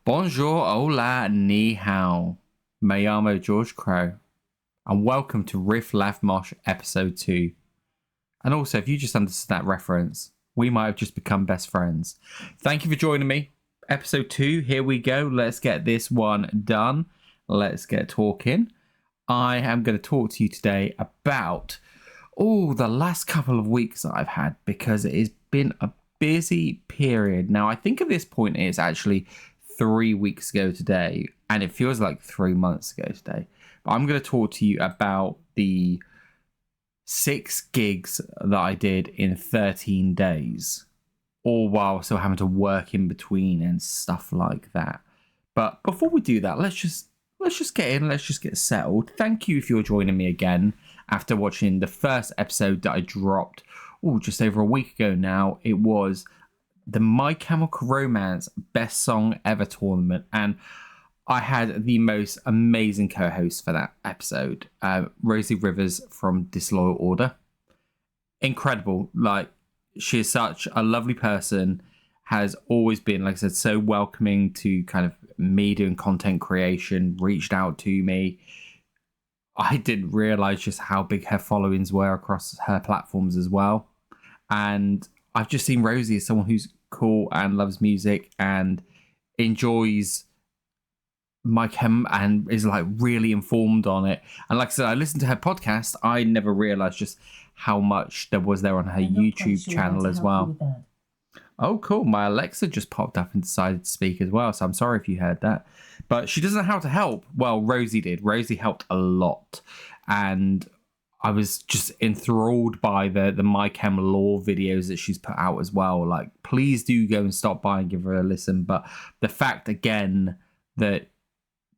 Bonjour, hola, ni hao. Me llamo George Crow, and welcome to Riff, Laugh, Mosh episode 2. And also, if you just understood that reference, we might have just become best friends. Thank you for joining me. Episode 2, here we go. Let's get this one done. Let's get talking. I am going to talk to you today about the last couple of weeks that I've had, because it has been a busy period. Now, I think at this point it's actually 3 weeks ago today, and it feels like 3 months ago today. But I'm going to talk to you about the 6 gigs that I did in 13 days, all while still having to work in between and stuff like that. But before we do that, let's just get in, let's just get settled. Thank you if you're joining me again after watching the first episode that I dropped just over a week ago now. It was the My Chemical Romance Best Song Ever tournament, and I had the most amazing co-host for that episode, Rosie Rivers from Disloyal Order. Incredible. Like, she is such a lovely person, has always been, like I said, so welcoming to kind of media and content creation, reached out to me. I didn't realize just how big her followings were across her platforms as well. And I've just seen Rosie as someone who's cool and loves music and enjoys my chem and is like really informed on it. And like I said, I listened to her podcast. I never realized just how much there was there on her YouTube channel as well. Oh, cool. My Alexa just popped up and decided to speak as well. So I'm sorry if you heard that. But she doesn't know how to help. Well, Rosie did. Rosie helped a lot. And I was just enthralled by the My Chem Law videos that she's put out as well. Like, please do go and stop by and give her a listen. But the fact, again, that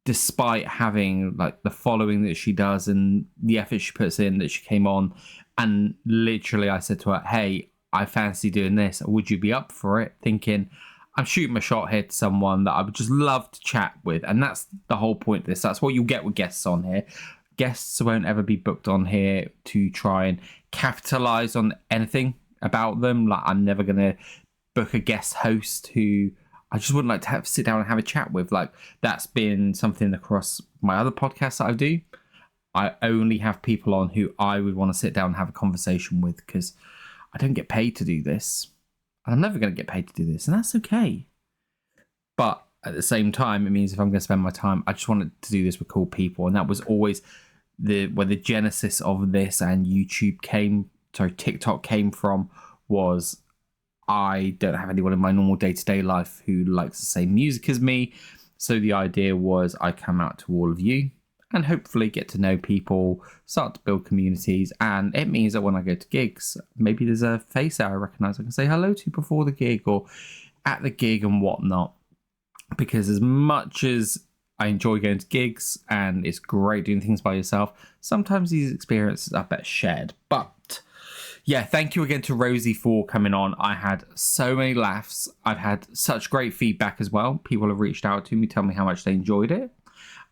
despite having like the following that she does and the effort she puts in, that she came on and literally I said to her, hey, I fancy doing this. Would you be up for it? Thinking, I'm shooting my shot here to someone that I would just love to chat with. And that's the whole point of this. That's what you'll get with guests on here. Guests won't ever be booked on here to try and capitalize on anything about them. Like, I'm never going to book a guest host who I just wouldn't like to sit down and have a chat with. Like, that's been something across my other podcasts that I do. I only have people on who I would want to sit down and have a conversation with, because I don't get paid to do this. I'm never going to get paid to do this, and that's okay. But at the same time, it means if I'm going to spend my time, I just wanted to do this with cool people. And that was always where the genesis of this and TikTok came from, was I don't have anyone in my normal day-to-day life who likes the same music as me. So the idea was I come out to all of you and hopefully get to know people, start to build communities. And it means that when I go to gigs, maybe there's a face that I recognize I can say hello to before the gig or at the gig and whatnot. Because as much as I enjoy going to gigs and it's great doing things by yourself, sometimes these experiences are better shared. But yeah, thank you again to Rosie for coming on. I had so many laughs. I've had such great feedback as well. People have reached out to me, tell me how much they enjoyed it.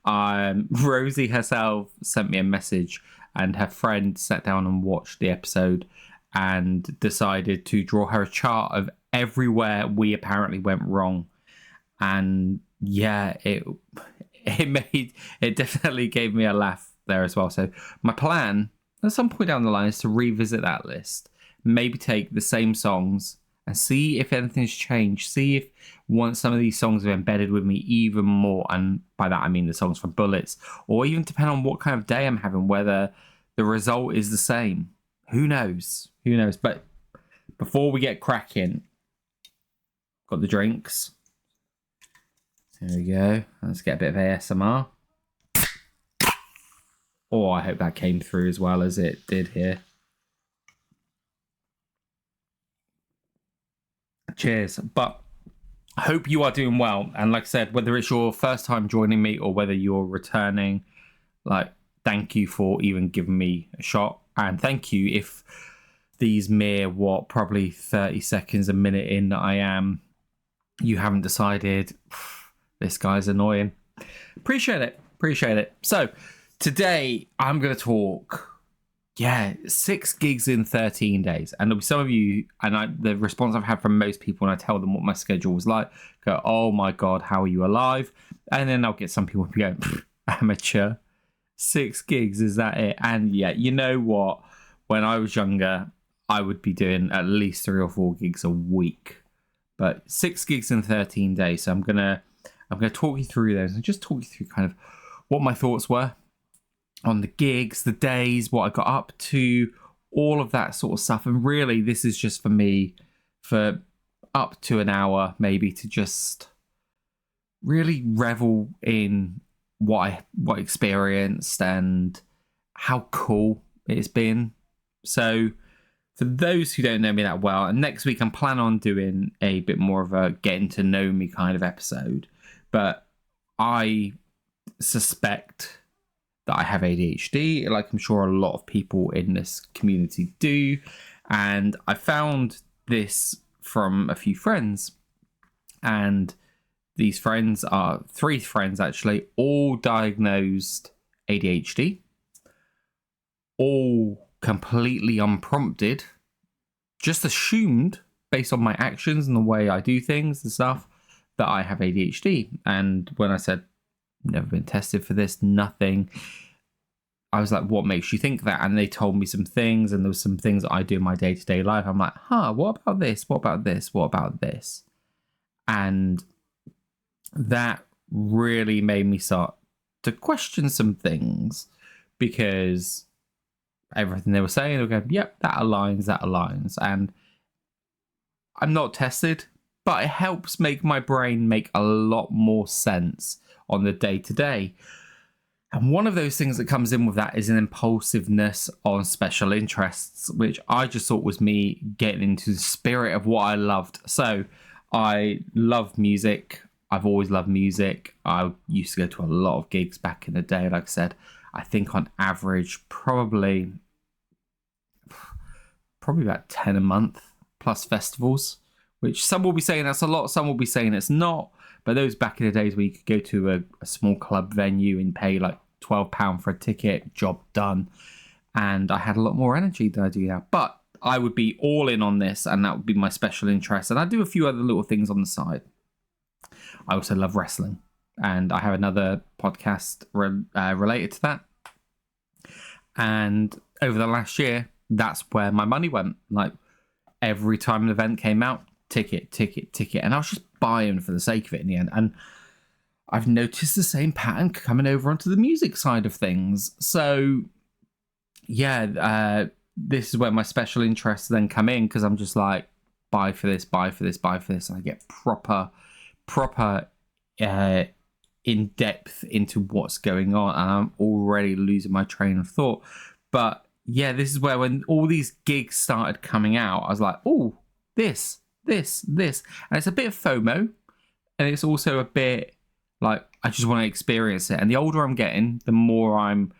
Rosie herself sent me a message, and her friend sat down and watched the episode and decided to draw her a chart of everywhere we apparently went wrong. And yeah, it definitely gave me a laugh there as well. So my plan at some point down the line is to revisit that list, maybe take the same songs and see if anything's changed, see if once some of these songs have embedded with me even more, and by that I mean the songs from Bullets, or even depend on what kind of day I'm having, whether the result is the same. Who knows? But before we get cracking, got the drinks. There we go. Let's get a bit of ASMR. Oh, I hope that came through as well as it did here. Cheers. But I hope you are doing well. And like I said, whether it's your first time joining me or whether you're returning, like, thank you for even giving me a shot. And thank you if these mere, probably 30 seconds, a minute in that I am, you haven't decided, this guy's annoying. Appreciate it. So today I'm going to talk Yeah, 6 gigs in 13 days. And there'll be some of you, and the response I've had from most people when I tell them what my schedule was like, go, oh my God, how are you alive? And then I'll get some people go, amateur, 6 gigs, is that it? And yeah, you know what? When I was younger, I would be doing at least 3 or 4 gigs a week. But 6 gigs in 13 days. So I'm gonna talk you through those and just talk you through kind of what my thoughts were on the gigs, the days, what I got up to, all of that sort of stuff. And really, this is just for me for up to an hour, maybe, to just really revel in what I experienced and how cool it's been. So for those who don't know me that well, and next week I'm planning on doing a bit more of a getting to know me kind of episode, but I suspect that I have ADHD, like I'm sure a lot of people in this community do. And I found this from a few friends. And these friends are 3 friends actually, all diagnosed ADHD, all completely unprompted, just assumed based on my actions and the way I do things and stuff that I have ADHD. And when I said, never been tested for this, nothing, I was like, what makes you think that? And they told me some things, and there was some things that I do in my day-to-day life. I'm like, what about this? What about this? What about this? And that really made me start to question some things, because everything they were saying, they were going, yep, that aligns. And I'm not tested, but it helps make my brain make a lot more sense on the day-to-day. And one of those things that comes in with that is an impulsiveness on special interests, which I just thought was me getting into the spirit of what I loved. So I love music. I've always loved music. I used to go to a lot of gigs back in the day. Like I said, I think on average, probably about 10 a month plus festivals, which some will be saying that's a lot. Some will be saying it's not. But those back in the days where you could go to a small club venue and pay like £12 for a ticket, job done. And I had a lot more energy than I do now. But I would be all in on this, and that would be my special interest. And I do a few other little things on the side. I also love wrestling, and I have another podcast related to that. And over the last year, that's where my money went. Like every time an event came out, ticket. And I was just buying for the sake of it in the end. And I've noticed the same pattern coming over onto the music side of things. So yeah, this is where my special interests then come in, because I'm just like, buy for this. And I get proper in depth into what's going on. And I'm already losing my train of thought. But yeah, this is where when all these gigs started coming out, I was like, oh, this. And it's a bit of FOMO. And it's also a bit like, I just want to experience it. And the older I'm getting, the more I'm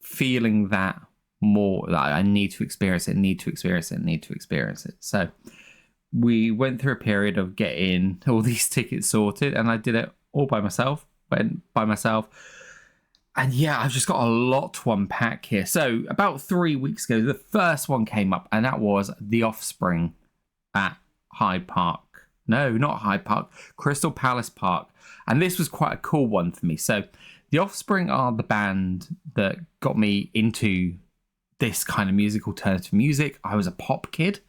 feeling that more, that I need to experience it. So we went through a period of getting all these tickets sorted, and I did it all by myself, went by myself. And yeah, I've just got a lot to unpack here. So about 3 weeks ago, the first one came up, and that was The Offspring at Hyde Park. No, not Hyde Park, Crystal Palace Park. And this was quite a cool one for me. So The Offspring are the band that got me into this kind of music, alternative music. I was a pop kid.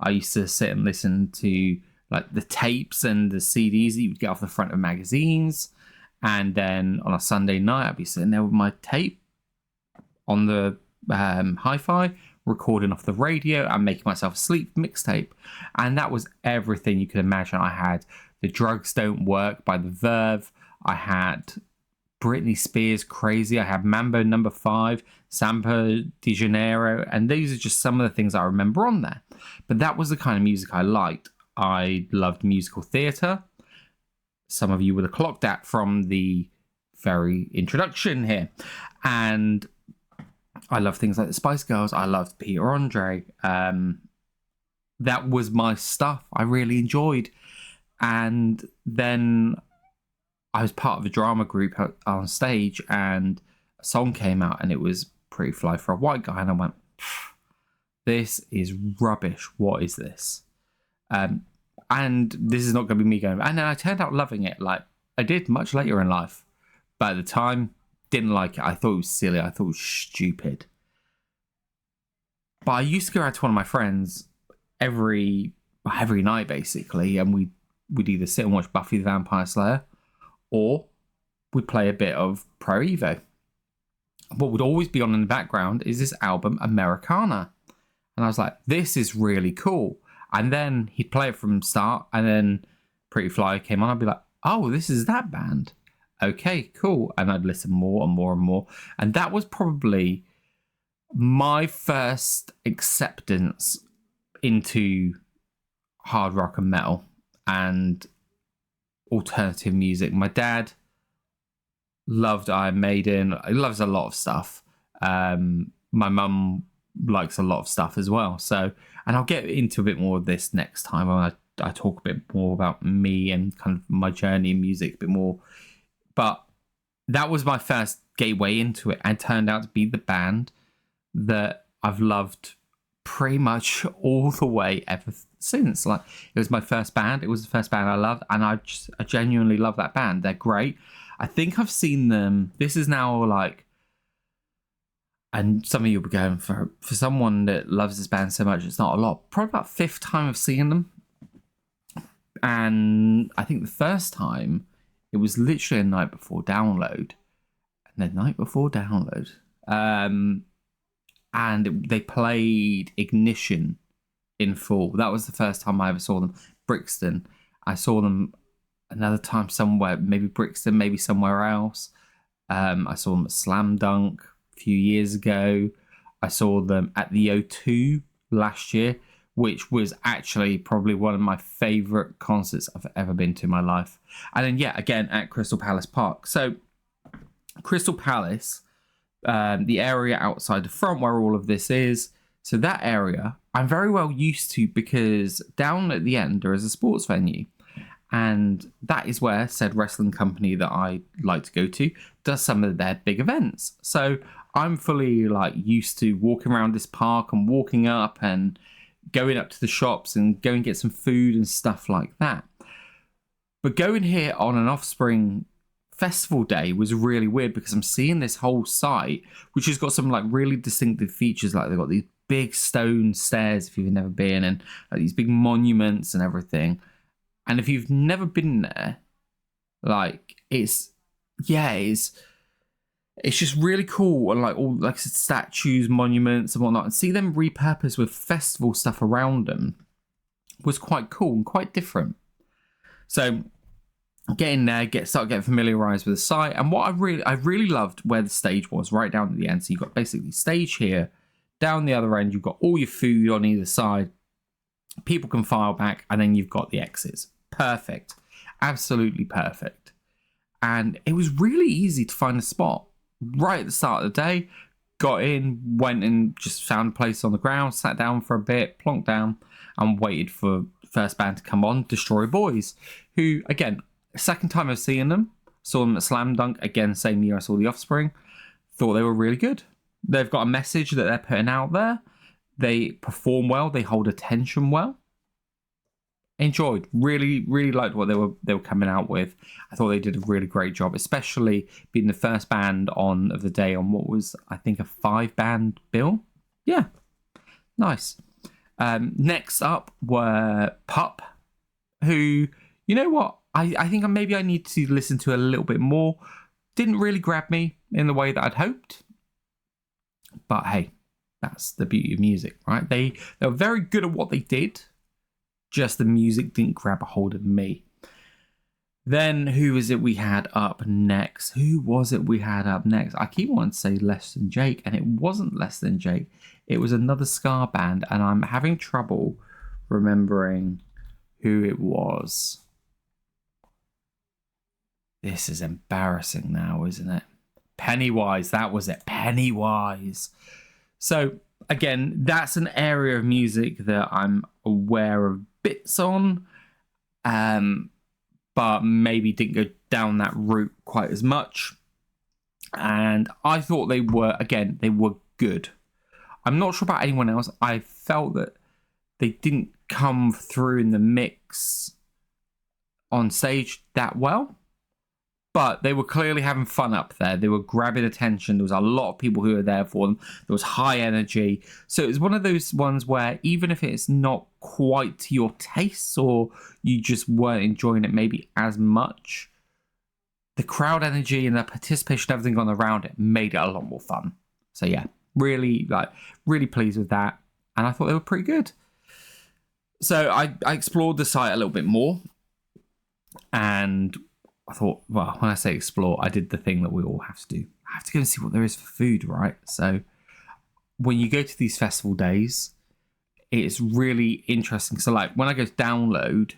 I used to sit and listen to like the tapes and the CDs that you would get off the front of magazines. And then on a Sunday night, I'd be sitting there with my tape on the hi-fi, recording off the radio and making myself a sleep mixtape. And that was everything you could imagine. I had The Drugs Don't Work by The Verve. I had Britney Spears' Crazy. I had Mambo No. 5, Samba de Janeiro. And these are just some of the things I remember on there. But that was the kind of music I liked. I loved musical theatre. Some of you would have clocked that from the very introduction here. And I love things like the Spice Girls. I loved Peter Andre. That was my stuff. I really enjoyed. And then I was part of a drama group on stage, and a song came out, and it was Pretty Fly for a White Guy. And I went, this is rubbish. What is this? And this is not going to be me going. And then I turned out loving it. Like I did much later in life, but at the time, didn't like it. I thought it was silly. I thought it was stupid. But I used to go out to one of my friends every night basically, and we'd either sit and watch Buffy the Vampire Slayer, or we'd play a bit of Pro Evo. What would always be on in the background is this album Americana, and I was like, this is really cool. And then he'd play it from the start, and then Pretty Fly came on. I'd be like, oh, this is that band. Okay, cool. And I'd listen more and more and more, and that was probably my first acceptance into hard rock and metal and alternative music. My dad loved Iron Maiden. He loves a lot of stuff. My mum likes a lot of stuff as well. So, and I'll get into a bit more of this next time when I talk a bit more about me and kind of my journey in music a bit more. But that was my first gateway into it, and turned out to be the band that I've loved pretty much all the way ever since. Like, it was my first band. It was the first band I loved, and I genuinely love that band. They're great. I think I've seen them. This is now like, and some of you will be going, for someone that loves this band so much, it's not a lot. Probably about fifth time of seeing them. And I think the first time, it was literally a night before download. And the night before download. And they played Ignition in full. That was the first time I ever saw them. Brixton. I saw them another time somewhere, maybe Brixton, maybe somewhere else. I saw them at Slam Dunk a few years ago. I saw them at the O2 last year, which was actually probably one of my favourite concerts I've ever been to in my life. And then, yeah, again, at Crystal Palace Park. So, Crystal Palace, the area outside the front where all of this is, so that area I'm very well used to, because down at the end there is a sports venue, and that is where said wrestling company that I like to go to does some of their big events. So I'm fully like used to walking around this park and walking up and going up to the shops and going and get some food and stuff like that. But going here on an Offspring festival day was really weird, because I'm seeing this whole site which has got some like really distinctive features. Like they've got these big stone stairs if you've never been, and like these big monuments and everything. And if you've never been there, like it's just really cool, and like all like statues, monuments and whatnot, and see them repurposed with festival stuff around them was quite cool and quite different. So get in there, start getting familiarized with the site. And what I really loved where the stage was, right down at the end. So you've got basically stage here, down the other end you've got all your food on either side, people can file back, and then you've got the exits. Perfect, absolutely perfect. And it was really easy to find a spot right at the start of the day. Got in, went and just found a place on the ground, sat down for a bit, plonked down, and waited for the first band to come on, Destroy Boys, who, again, second time I've seen them. Saw them at Slam Dunk, again, same year I saw the Offspring. Thought they were really good. They've got a message that they're putting out there. They perform well. They hold attention well. Enjoyed. Really, really liked what they were coming out with. I thought they did a really great job, especially being the first band of the day on what was, I think, a 5-band bill. Yeah, nice. Next up were Pup, who, you know what? I think maybe I need to listen to a little bit more. Didn't really grab me in the way that I'd hoped. But hey, that's the beauty of music, right? They were very good at what they did. Just the music didn't grab a hold of me. Then who was it we had up next? I keep wanting to say Less Than Jake, and it wasn't Less Than Jake. It was another ska band, and I'm having trouble remembering who it was. This is embarrassing now, isn't it? Pennywise, that was it. Pennywise. So, again, that's an area of music that I'm aware of bits on, but maybe didn't go down that route quite as much. And I thought they were good. I'm not sure about anyone else. I felt that they didn't come through in the mix on stage that well, but they were clearly having fun up there. They were grabbing attention. There was a lot of people who were there for them. There was high energy. So it was one of those ones where even if it's not quite to your tastes or you just weren't enjoying it maybe as much, the crowd energy and the participation, everything on around it made it a lot more fun. So yeah, really pleased with that. And I thought they were pretty good. So I explored the site a little bit more. And I thought, well, when I say explore, I did the thing that we all have to do. I have to go and see what there is for food, right? So when you go to these festival days, it's really interesting. So like when I go to download,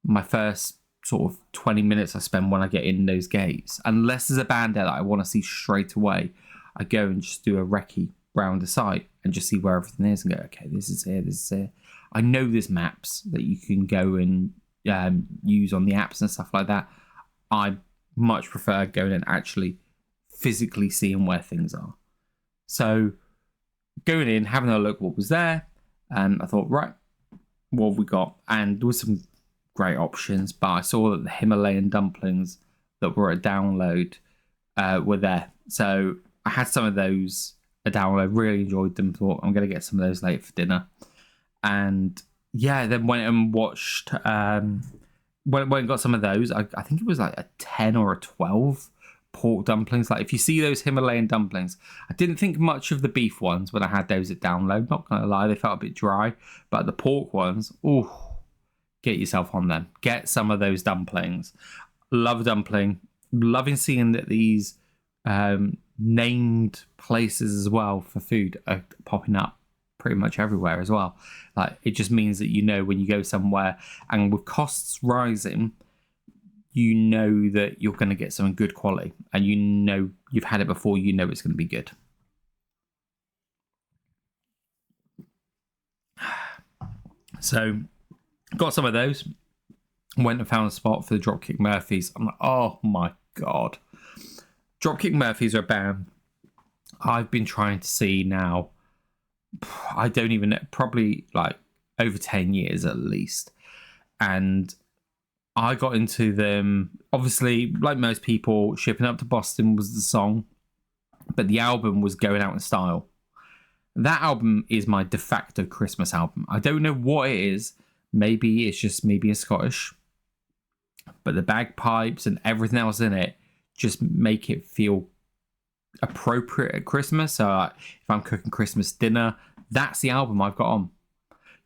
my first sort of 20 minutes I spend when I get in those gates, unless there's a band there that I want to see straight away, I go and just do a recce round the site and just see where everything is and go, okay, this is here. I know there's maps that you can go and use on the apps and stuff like that. I much prefer going and actually physically seeing where things are. So going in, having a look what was there, I thought, right, what have we got? And there was some great options, but I saw that the Himalayan dumplings that were at download were there. So I had some of those at download, really enjoyed them, thought I'm going to get some of those later for dinner. And yeah, then went and watched... Went and got some of those. I think it was like a 10 or a 12 pork dumplings. Like if you see those Himalayan dumplings, I didn't think much of the beef ones when I had those at download. Not gonna lie, they felt a bit dry. But the pork ones, ooh, get yourself on them. Get some of those dumplings. Love dumpling. Loving seeing that these named places as well for food are popping up pretty much everywhere as well. Like it just means that you know when you go somewhere, and with costs rising, you know that you're going to get some good quality, and you know you've had it before, you know it's going to be good. So got some of those, went and found a spot for the Dropkick Murphys. I'm like, oh my god, Dropkick Murphys are a band I've been trying to see now, I don't even know, probably like over 10 years at least. And I got into them, obviously, like most people, Shipping Up to Boston was the song, but the album was Going Out in Style. That album is my de facto Christmas album. I don't know what it is. Maybe it's just me being Scottish, but the bagpipes and everything else in it just make it feel appropriate at Christmas. So if I'm cooking Christmas dinner, that's the album I've got on.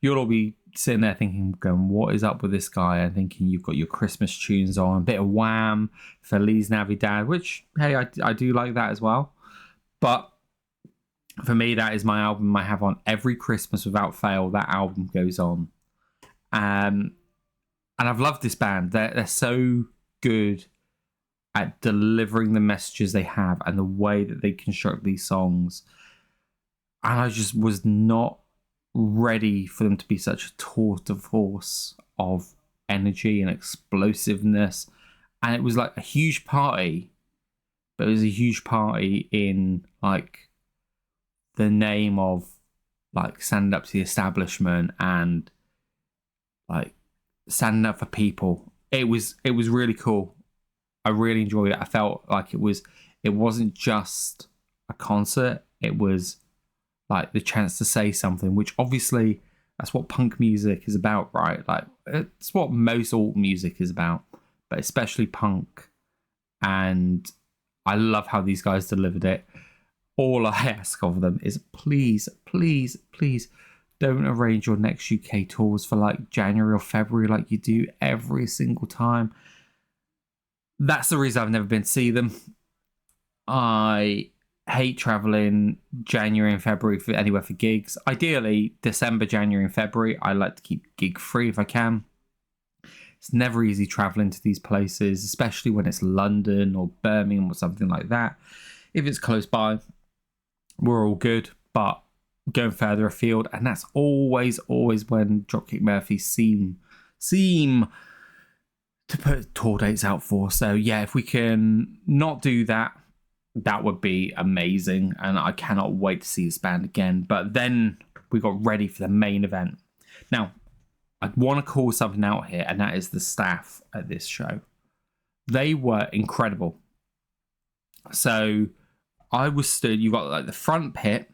You'll all be sitting there thinking, going, what is up with this guy? And thinking you've got your Christmas tunes on, a bit of Wham, Feliz Navidad, which, hey, I do like that as well. But for me, that is my album I have on every Christmas without fail. That album goes on. And I've loved this band. They're so good at delivering the messages they have and the way that they construct these songs. And I just was not ready for them to be such a tour de force of energy and explosiveness. And it was like a huge party, but it was a huge party in like the name of like standing up to the establishment and like standing up for people. It was really cool. I really enjoyed it. I felt like it wasn't just a concert. It was like the chance to say something, which obviously that's what punk music is about, right? Like it's what most alt music is about, but especially punk. And I love how these guys delivered it. All I ask of them is please, please, please don't arrange your next UK tours for like January or February like you do every single time. That's the reason I've never been to see them. I hate traveling January and February for anywhere for gigs. Ideally, December, January and February. I like to keep gig free if I can. It's never easy traveling to these places, especially when it's London or Birmingham or something like that. If it's close by, we're all good, but going further afield, and that's always when Dropkick Murphys seem to put tour dates out for. So yeah, if we can not do that, that would be amazing, and I cannot wait to see this band again. But then we got ready for the main event. Now, I want to call something out here, and that is the staff at this show. They were incredible. So I was stood, you've got like the front pit,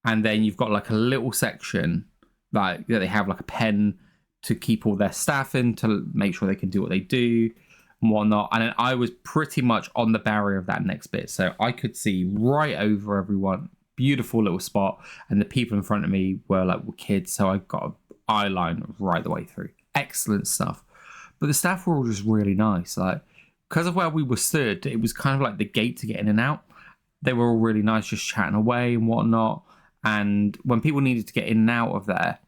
and then you've got like a little section like they have like a pen to keep all their staff in to make sure they can do what they do and whatnot. And then I was pretty much on the barrier of that next bit, so I could see right over everyone. Beautiful little spot, and the people in front of me were kids, so I got an eye line right the way through. Excellent stuff. But the staff were all just really nice. Like, because of where we were stood, it was kind of like the gate to get in and out. They were all really nice, just chatting away and whatnot. And when people needed to get in and out of there,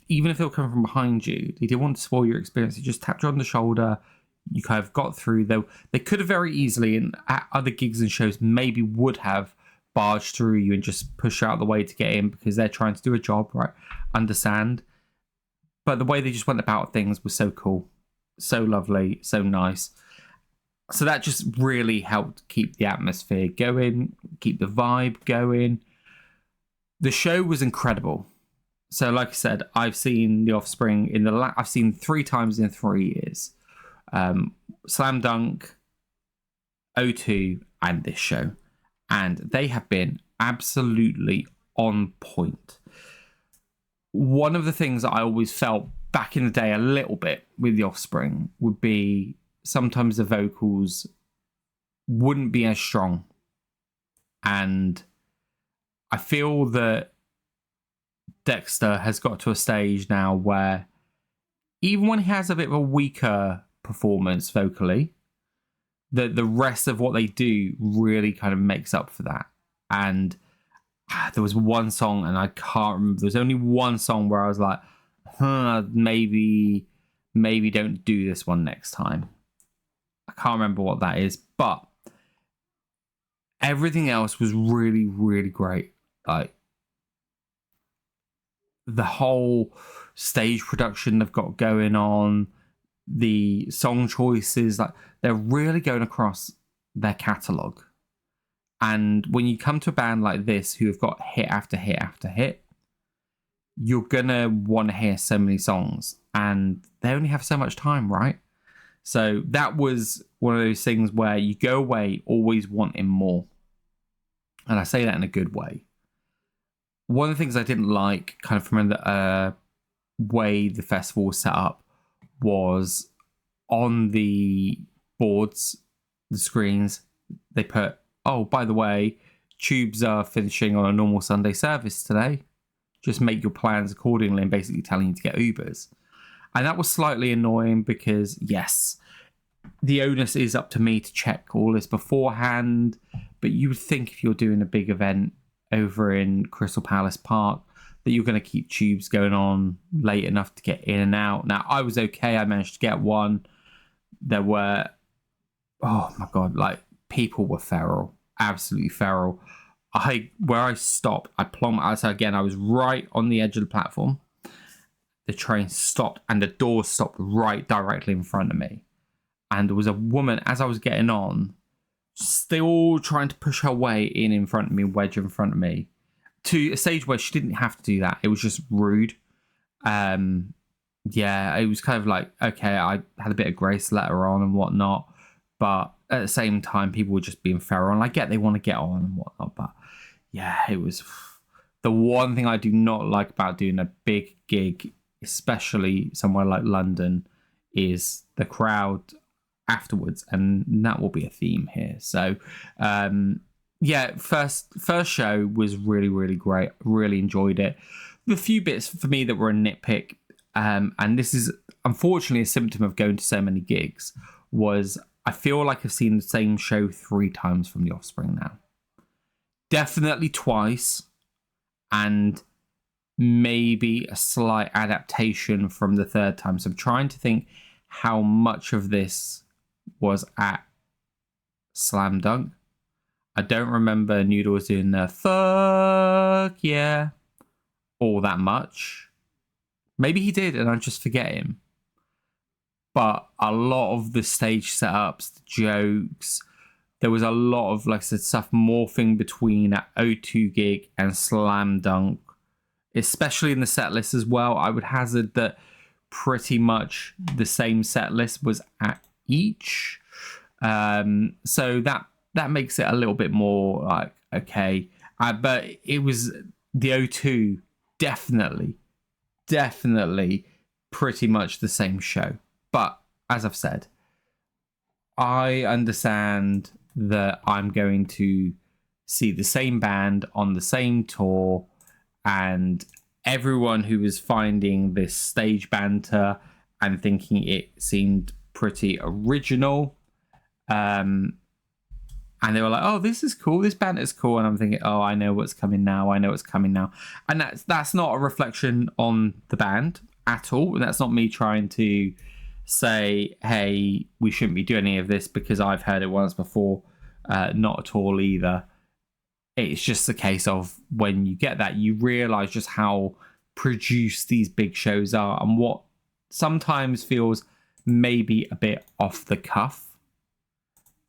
even if they were coming from behind you, they didn't want to spoil your experience. They just tapped you on the shoulder. You kind of got through. They could have very easily, and at other gigs and shows, maybe would have barged through you and just push out the way to get in because they're trying to do a job, right? Understand. But the way they just went about things was so cool, so lovely, so nice. So that just really helped keep the atmosphere going, keep the vibe going. The show was incredible. So, like I said, I've seen the Offspring I've seen 3 times in 3 years. Slam Dunk, O2, and this show. And they have been absolutely on point. One of the things that I always felt back in the day a little bit with the Offspring would be sometimes the vocals wouldn't be as strong. And I feel that Dexter has got to a stage now where even when he has a bit of a weaker performance vocally, the rest of what they do really kind of makes up for that. And there was one song, and I can't remember, there was only one song where I was like, maybe don't do this one next time. I can't remember what that is, but everything else was really, really great. Like, the whole stage production they've got going on, the song choices, like, they're really going across their catalogue. And when you come to a band like this who have got hit after hit after hit, you're gonna want to hear so many songs, and they only have so much time, right? So that was one of those things where you go away always wanting more. And I say that in a good way. One of the things I didn't like, kind of from the way the festival was set up, was on the boards, the screens, they put, oh, by the way, Tubes are finishing on a normal Sunday service today. Just make your plans accordingly, and basically telling you to get Ubers. And that was slightly annoying because, yes, the onus is up to me to check all this beforehand. But you would think if you're doing a big event over in Crystal Palace Park that you're going to keep Tubes going on late enough to get in and out. Now, I was okay. I managed to get one. There were, oh my God, like, people were feral. Absolutely feral. Where I stopped, I plummeted. So again, I was right on the edge of the platform. The train stopped and the door stopped right directly in front of me. And there was a woman, as I was getting on, still trying to push her way in front of me, wedge in front of me, to a stage where she didn't have to do that. It was just rude. Yeah, it was kind of like, okay, I had a bit of grace later on and whatnot, but at the same time, people were just being feral. And I get they want to get on and whatnot, but yeah, it was the one thing I do not like about doing a big gig, especially somewhere like London, is the crowd afterwards, and that will be a theme here. So yeah, first show was really, really great. Really enjoyed it. The few bits for me that were a nitpick, and this is unfortunately a symptom of going to so many gigs, was I feel like I've seen the same show 3 times from the Offspring now. Definitely twice, and maybe a slight adaptation from the 3rd time. So I'm trying to think how much of this was at Slam Dunk. I don't remember Noodles doing the fuck yeah all that much. Maybe he did and I just forget him. But a lot of the stage setups, the jokes, there was a lot of, like I said, stuff morphing between that O2 gig and Slam Dunk, especially in the set list as well. I would hazard that pretty much the same set list was at each. So that makes it a little bit more like, okay. But it was the O2, definitely pretty much the same show. But as I've said, I understand that I'm going to see the same band on the same tour, and everyone who was finding this stage banter and thinking it seemed pretty original, and they were like, oh, this is cool, this band is cool, and I'm thinking, oh, I know what's coming now, and that's not a reflection on the band at all. That's not me trying to say, hey, we shouldn't be doing any of this because I've heard it once before. Not at all either. It's just a case of when you get that, you realise just how produced these big shows are, and what sometimes feels maybe a bit off the cuff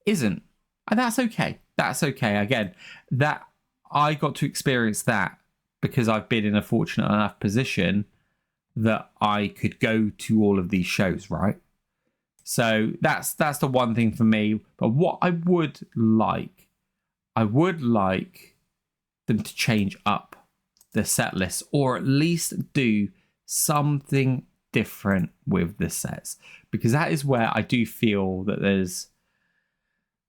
isn't. And that's okay. That's okay. Again, that I got to experience that because I've been in a fortunate enough position that I could go to all of these shows, right? So that's the one thing for me. But what I would like them to change up the set list, or at least do something different with the sets, because that is where I do feel that there's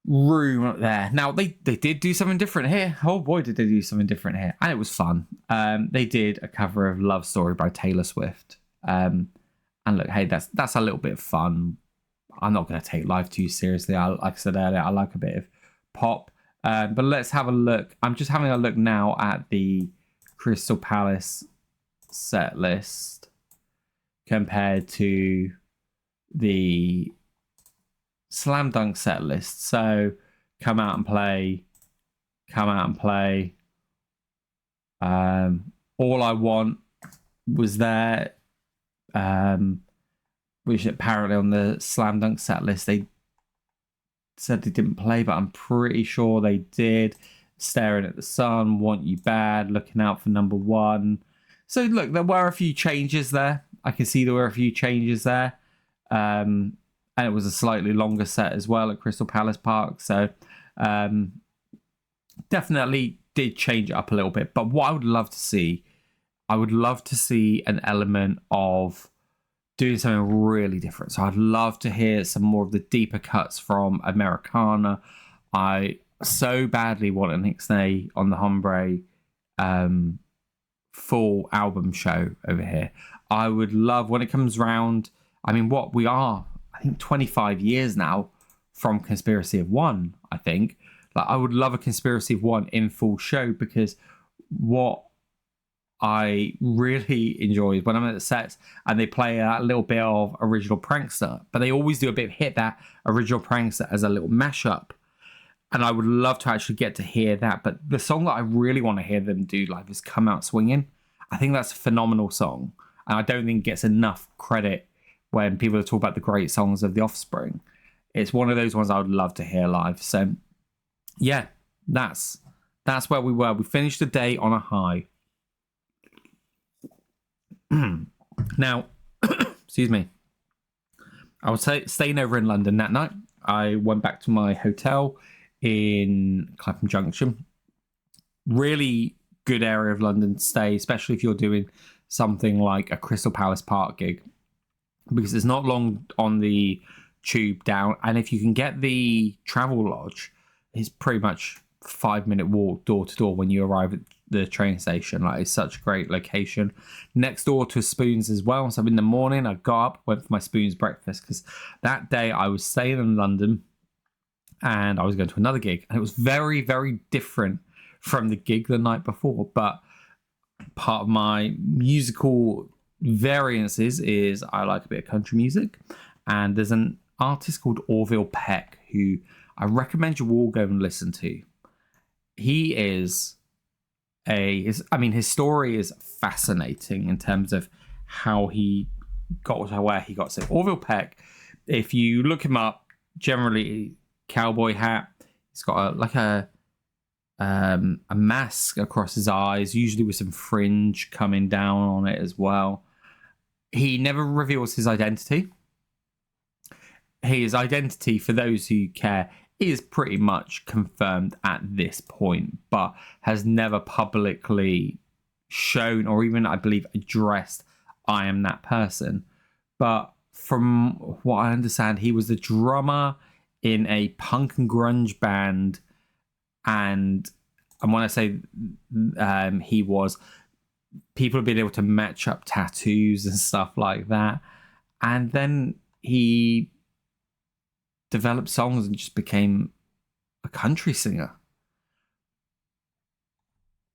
room up there. Now they did do something different here. Oh boy, did they do something different here, and it was fun. They did a cover of Love Story by Taylor Swift, and look, hey, that's a little bit of fun. I'm not going to take life too seriously. Like I said earlier, I like a bit of pop, but let's have a look. I'm just having a look now at the Crystal Palace set list compared to the Slam Dunk set list. So come out and play. All I Want was there, which apparently on the Slam Dunk set list they said they didn't play, but I'm pretty sure they did. Staring at the Sun, Want You Bad, Looking Out for Number One. So look, there were a few changes there. I can see there were a few changes there. And it was a slightly longer set as well at Crystal Palace Park. So definitely did change it up a little bit. But what I would love to see an element of doing something really different. So I'd love to hear some more of the deeper cuts from Americana. I so badly want an Ixnay on the Hombre full album show over here. I would love, when it comes round, I mean, what we are, I think 25 years now from Conspiracy of One, I think. Like, I would love a Conspiracy of One in full show, because what I really enjoy is when I'm at the sets and they play a little bit of Original Prankster, but they always do a bit of Hit That Original Prankster as a little mashup. And I would love to actually get to hear that. But the song that I really want to hear them do live is Come Out Swinging. I think that's a phenomenal song, and I don't think it gets enough credit when people talk about the great songs of The Offspring. It's one of those ones I would love to hear live. So yeah, that's where we were. We finished the day on a high. Now, excuse me. I was staying over in London that night. I went back to my hotel in Clapham Junction. Really good area of London to stay, especially if you're doing something like a Crystal Palace Park gig, because it's not long on the tube down, and if you can get the Travel Lodge, it's pretty much 5-minute walk door to door when you arrive at the train station. Like, it's such a great location, next door to Spoons as well. So in the morning I got up, went for my Spoons breakfast, because that day I was staying in London and I was going to another gig, and it was very, very different from the gig the night before. But part of my musical variances is I like a bit of country music, and there's an artist called Orville Peck who I recommend you all go and listen to. He is his story is fascinating in terms of how he got to where he got. So Orville Peck, if you look him up, generally cowboy hat, He's got a mask across his eyes, usually with some fringe coming down on it as well. He never reveals his identity. His identity, for those who care, is pretty much confirmed at this point, but has never publicly shown or even, I believe, addressed, I am that person. But from what I understand, he was the drummer in a punk and grunge band, and when I say he was, people have been able to match up tattoos and stuff like that, and then he developed songs and just became a country singer.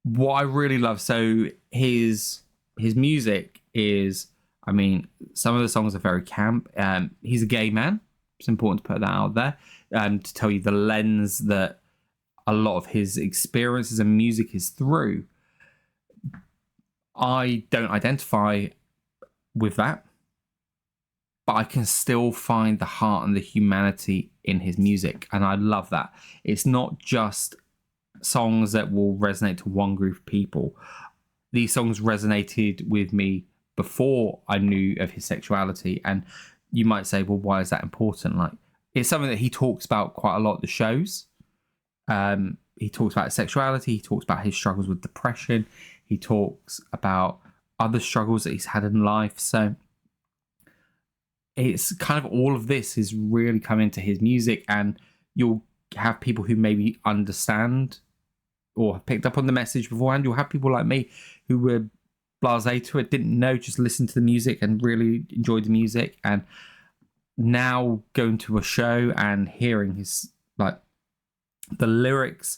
What I really love, so his music is, I mean, some of the songs are very camp. He's a gay man. It's important to put that out there, to tell you the lens that a lot of his experiences and music is through. I don't identify with that, but I can still find the heart and the humanity in his music, and I love that. It's not just songs that will resonate to one group of people. These songs resonated with me before I knew of his sexuality, and you might say, well, why is that important? Like, it's something that he talks about quite a lot at the shows. He talks about his sexuality, he talks about his struggles with depression, he talks about other struggles that he's had in life. So it's kind of all of this is really coming into his music, and you'll have people who maybe understand or have picked up on the message beforehand. You'll have people like me who were blasé to it, didn't know, just listened to the music and really enjoyed the music, and now going to a show and hearing his, like, the lyrics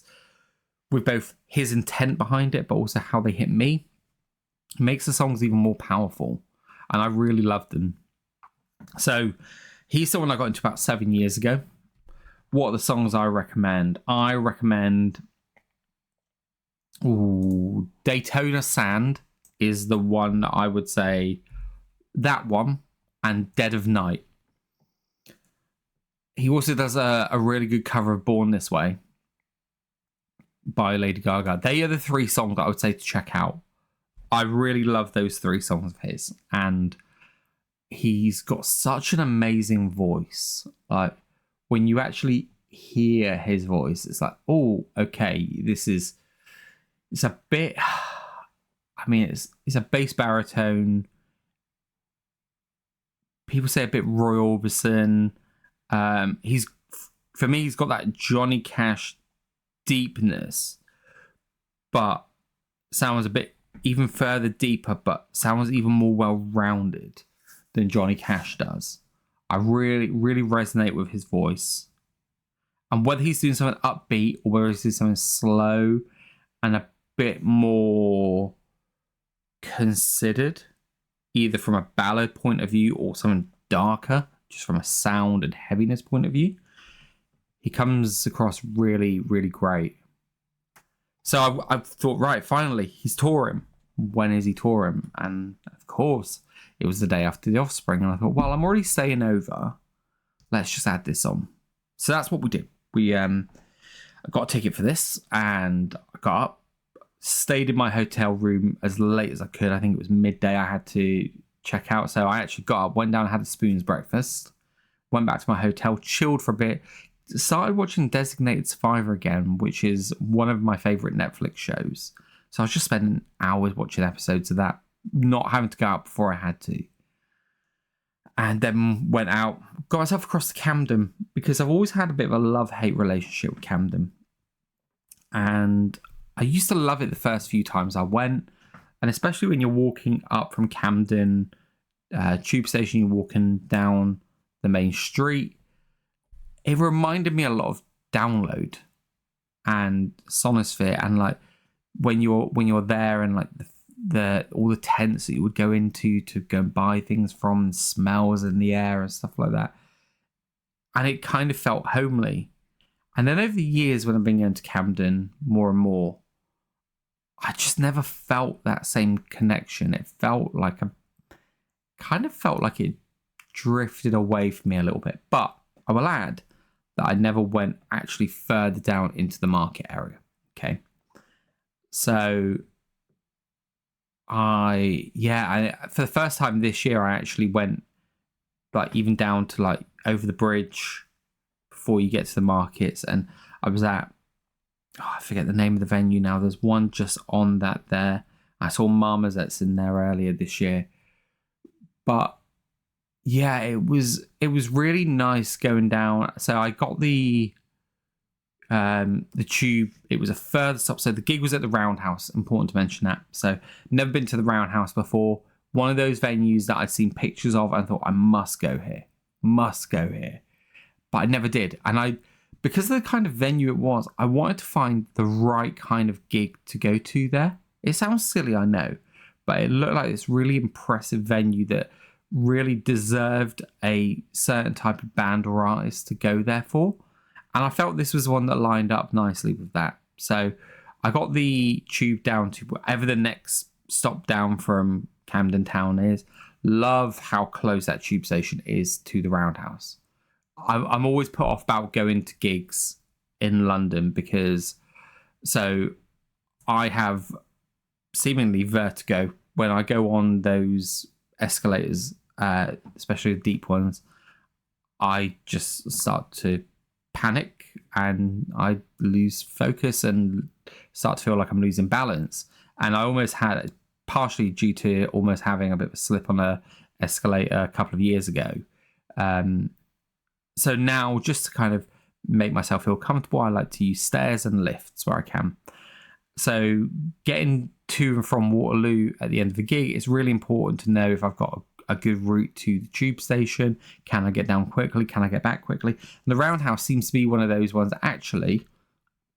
with both his intent behind it but also how they hit me, makes the songs even more powerful, and I really loved them. So he's someone I got into about 7 years ago. What are the songs I recommend? I recommend Daytona Sand is the one that I would say, that one, and Dead of Night. He also does a really good cover of Born This Way by Lady Gaga. They are the three songs that I would say to check out. I really love those three songs of his, and he's got such an amazing voice. Like, when you actually hear his voice, it's like, oh, okay, it's a bit, I mean, it's a bass baritone. People say a bit Roy Orbison. For me, he's got that Johnny Cash deepness, but sounds a bit even further deeper, but sounds even more well-rounded than Johnny Cash does. I really, really resonate with his voice. And whether he's doing something upbeat or whether he's doing something slow and a bit more considered, either from a ballad point of view or something darker, just from a sound and heaviness point of view, he comes across really, really great. So I thought, right, finally, he's touring. When is he touring? And of course, it was the day after the Offspring. And I thought, well, I'm already staying over. Let's just add this on. So that's what we did. I got a ticket for this, and I got up, stayed in my hotel room as late as I could. I think it was midday I had to check out. So I actually got up, went down, had a Spoon's breakfast, went back to my hotel, chilled for a bit, started watching Designated Survivor again, which is one of my favourite Netflix shows. So I was just spending hours watching episodes of that, not having to go out before I had to. And then went out, got myself across to Camden, because I've always had a bit of a love-hate relationship with Camden. And I used to love it the first few times I went, and especially when you're walking up from Camden tube station, you're walking down the main street. It reminded me a lot of Download and Sonosphere, and like when you're there, and like the all the tents that you would go into to go and buy things from, smells in the air and stuff like that. And it kind of felt homely. And then over the years, when I've been going to Camden more and more, I just never felt that same connection. It felt like it drifted away from me a little bit. But I will add, that I never went actually further down into the market area. Okay. So for the first time this year, I actually went like even down to like over the bridge before you get to the markets. And I was at, I forget the name of the venue now. There's one just on that there. I saw Mama's that's in there earlier this year. But yeah, it was really nice going down. So I got the tube. It was a further stop. So the gig was at the Roundhouse. Important to mention that. So never been to the Roundhouse before. One of those venues that I'd seen pictures of and thought I must go here. But I never did. And because of the kind of venue it was, I wanted to find the right kind of gig to go to there. It sounds silly, I know, but it looked like this really impressive venue that really deserved a certain type of band or artist to go there for. And I felt this was one that lined up nicely with that. So I got the tube down to whatever the next stop down from Camden Town is. Love how close that tube station is to the Roundhouse. I'm always put off about going to gigs in London because I have seemingly vertigo when I go on those escalators, especially the deep ones. I just start to panic and I lose focus and start to feel like I'm losing balance. And I almost had, partially due to almost having a bit of a slip on a escalator a couple of years ago. So now, just to kind of make myself feel comfortable, I like to use stairs and lifts where I can. So getting to and from Waterloo at the end of the gig, it's really important to know if I've got a good route to the tube station. Can I get down quickly? Can I get back quickly? And the Roundhouse seems to be one of those ones that actually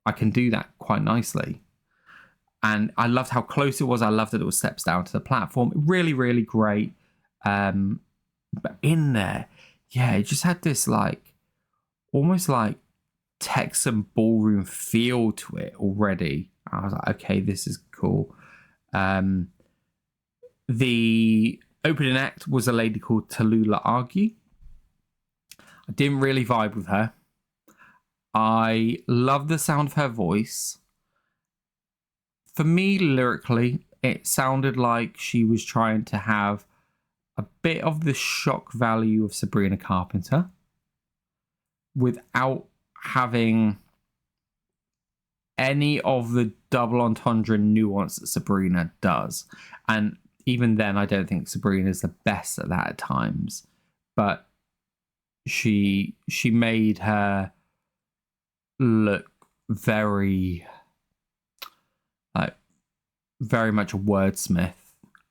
I can do that quite nicely. And I loved how close it was. I loved that it was steps down to the platform. Really, really great. But in there, yeah, it just had this like almost like Texan ballroom feel to it already. I was like, okay, this is cool. The opening act was a lady called Tallulah Agnew. I didn't really vibe with her. I love the sound of her voice. For me, lyrically, it sounded like she was trying to have a bit of the shock value of Sabrina Carpenter without having any of the double entendre nuance that Sabrina does. And even then, I don't think Sabrina's the best at that at times. But she made her look very much a wordsmith.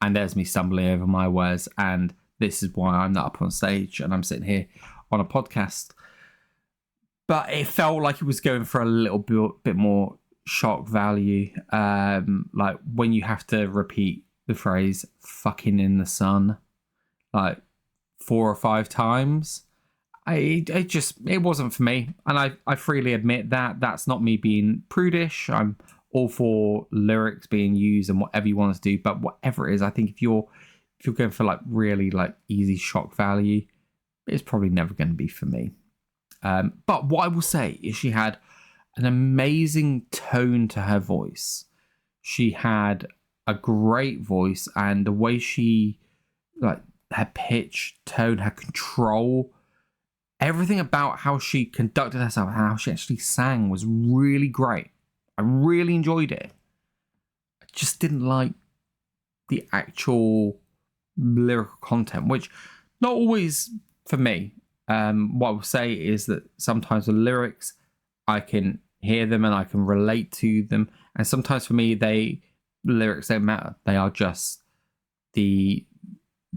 And there's me stumbling over my words. And this is why I'm not up on stage and I'm sitting here on a podcast. But it felt like it was going for a little bit more shock value. Like when you have to repeat the phrase fucking in the sun like 4 or 5 times. It wasn't for me. And I freely admit that. That's not me being prudish. I'm all for lyrics being used and whatever you want to do, but whatever it is, I think if you're going for like really like easy shock value, it's probably never going to be for me. But what I will say is she had an amazing tone to her voice. She had a great voice, and the way she, like her pitch, tone, her control, everything about how she conducted herself, how she actually sang was really great. I really enjoyed it. I just didn't like the actual lyrical content, which not always for me. What I will say is that sometimes the lyrics, I can hear them and I can relate to them. And sometimes for me, the lyrics don't matter. They are just the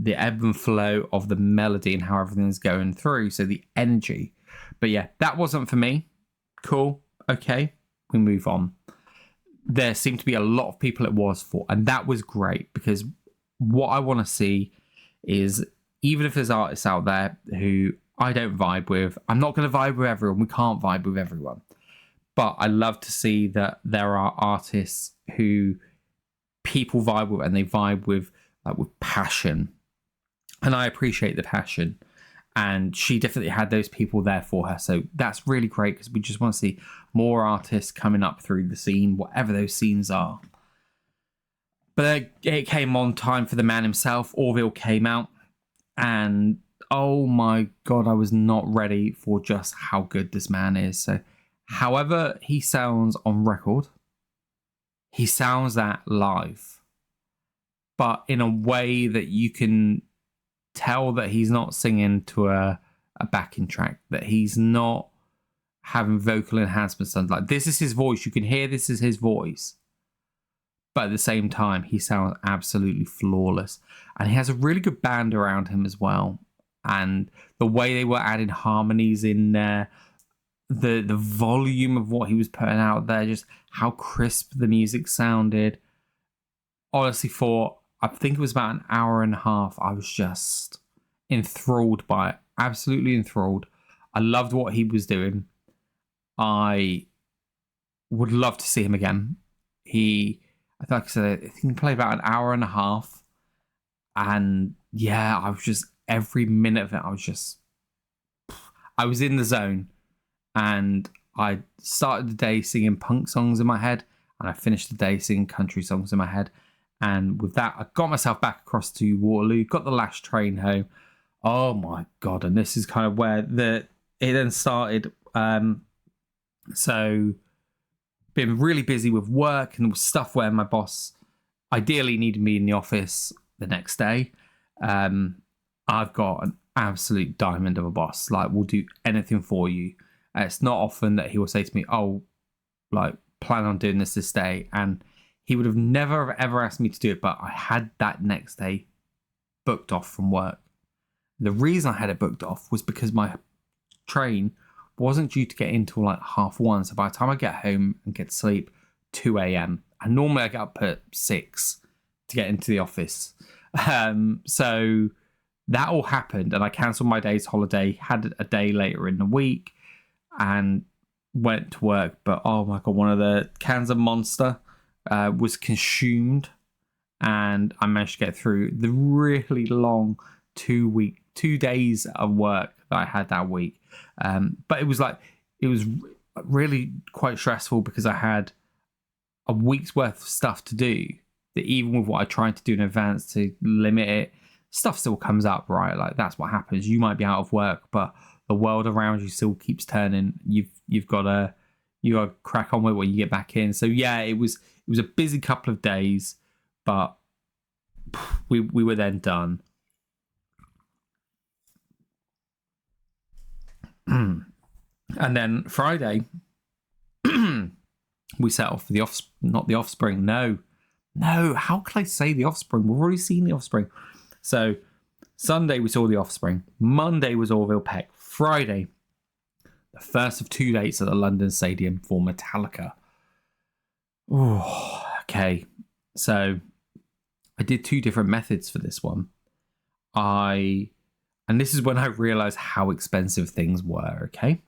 ebb and flow of the melody and how everything's going through. So the energy. But yeah, that wasn't for me. Cool. Okay. We move on. There seemed to be a lot of people it was for. And that was great, because what I want to see is, even if there's artists out there who I don't vibe with, I'm not going to vibe with everyone. We can't vibe with everyone. But I love to see that there are artists who people vibe with, and they vibe with with passion. And I appreciate the passion. And she definitely had those people there for her. So that's really great because we just want to see more artists coming up through the scene, whatever those scenes are. But it came on time for the man himself. Orville came out. And oh my God, I was not ready for just how good this man is. So however he sounds on record, he sounds that live. But in a way that you can tell that he's not singing to a backing track, that he's not having vocal enhancements done. Like, this is his voice. You can hear this is his voice. But at the same time, he sounds absolutely flawless. And he has a really good band around him as well. And the way they were adding harmonies in there, the volume of what he was putting out there, just how crisp the music sounded. Honestly, I think it was about an hour and a half, I was just enthralled by it. Absolutely enthralled. I loved what he was doing. I would love to see him again. Like I said, I think he played about an hour and a half. And yeah, I was just, every minute of it, I was in the zone. And I started the day singing punk songs in my head. And I finished the day singing country songs in my head. And with that, I got myself back across to Waterloo, got the last train home. Oh my God. And this is kind of where it then started. So been really busy with work and stuff where my boss ideally needed me in the office the next day. I've got an absolute diamond of a boss. Like, we'll do anything for you. It's not often that he will say to me, oh, like, plan on doing this day. And he would have never ever asked me to do it, but I had that next day booked off from work. The reason I had it booked off was because my train wasn't due to get in till like 1:30. So by the time I get home and get to sleep, 2 a.m. And normally I get up at 6 to get into the office. So that all happened, and I cancelled my day's holiday, had a day later in the week, and went to work. But oh my God, one of the cans of Monster was consumed, and I managed to get through the really long 2 days of work that I had that week. But it was really quite stressful because I had a week's worth of stuff to do, that even with what I tried to do in advance to limit it, stuff still comes up, right? Like, that's what happens. You might be out of work, but the world around you still keeps turning. You've got to crack on with when you get back in. So yeah, it was a busy couple of days, but we were then done. And then Friday, we set off for not the Offspring. No, how can I say the Offspring? We've already seen the Offspring. So Sunday we saw the Offspring. Monday was Orville Peck. Friday, the first of 2 dates at the London Stadium for Metallica. Oh, okay. So I did 2 different methods for this one. And this is when I realized how expensive things were, okay?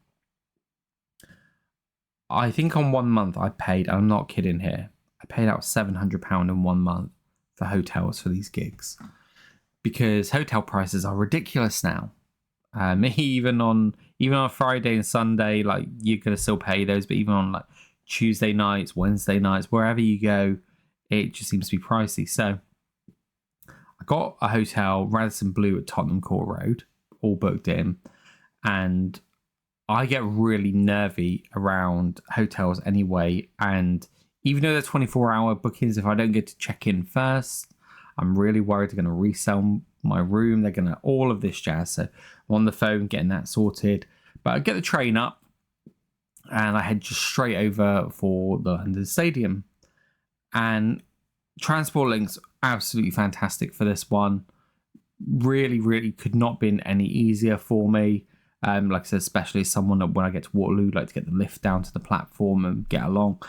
I think on 1 month I paid, and I'm not kidding here, I paid out £700 in 1 month for hotels for these gigs. Because hotel prices are ridiculous now. Even on Friday and Sunday, like, you're going to still pay those, but even on like Tuesday nights, Wednesday nights, wherever you go, it just seems to be pricey. So I got a hotel, Radisson Blu at Tottenham Court Road, all booked in. And I get really nervy around hotels anyway. And even though they're 24-hour bookings, if I don't get to check in first, I'm really worried they're going to resell my room. They're going to all of this jazz. So I'm on the phone getting that sorted. But I get the train up and I head just straight over for the London Stadium. And transport links, absolutely fantastic for this one. Really, really could not have been any easier for me. Like I said, especially as someone that when I get to Waterloo, like to get the lift down to the platform and get along.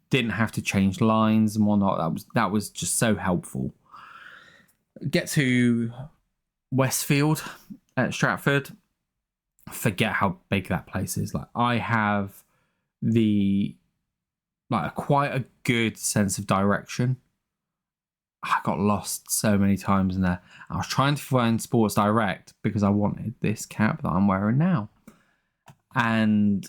Didn't have to change lines and whatnot. That was just so helpful. Get to Westfield at Stratford. Forget how big that place is. Like, I have quite a good sense of direction. I got lost so many times in there. I was trying to find Sports Direct because I wanted this cap that I'm wearing now. And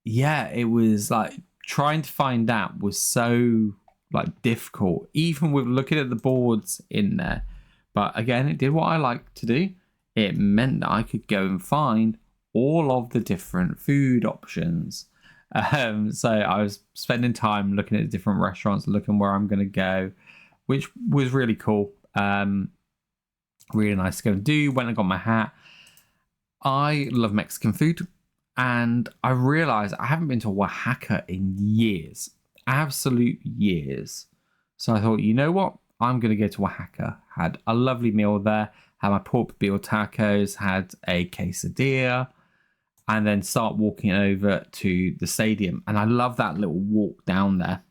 yeah, it was like trying to find that was so like difficult, even with looking at the boards in there. But again, it did what I like to do. It meant that I could go and find all of the different food options. So I was spending time looking at the different restaurants, looking where I'm going to go, which was really cool. Really nice to go and do. When I got my hat, I love Mexican food, and I realized I haven't been to Oaxaca in years, absolute years. So I thought, you know what? I'm going to go to Oaxaca. Had a lovely meal there, had my pork beer tacos, had a quesadilla, and then start walking over to the stadium. And I love that little walk down there.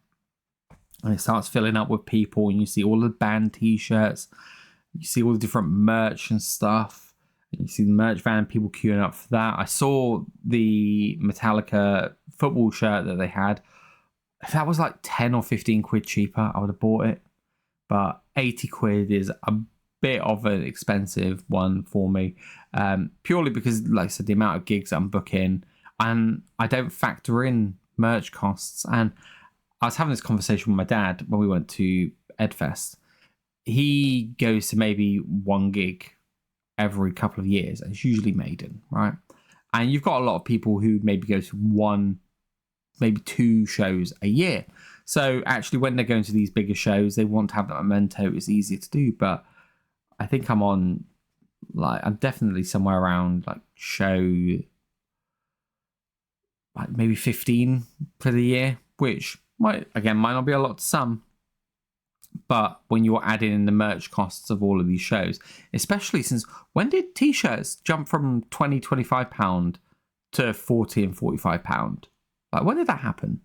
And it starts filling up with people, and you see all the band t-shirts, you see all the different merch and stuff, and you see the merch van, people queuing up for that. I saw the Metallica football shirt that they had. If that was like 10 or 15 quid cheaper, I would have bought it. But 80 quid is a bit of an expensive one for me, purely because, like I said, the amount of gigs I'm booking, and I don't factor in merch costs. And I was having this conversation with my dad when we went to Eddfest. He goes to maybe one gig every couple of years, and it's usually Maiden, right? And you've got a lot of people who maybe go to one, maybe two shows a year. So actually, when they're going to these bigger shows, they want to have that memento. It's easier to do, but I think I'm definitely somewhere around like show like maybe 15 for the year, which might not be a lot to some. But when you're adding in the merch costs of all of these shows, especially since when did t-shirts jump from £25 to £40 and £45? Like, when did that happen?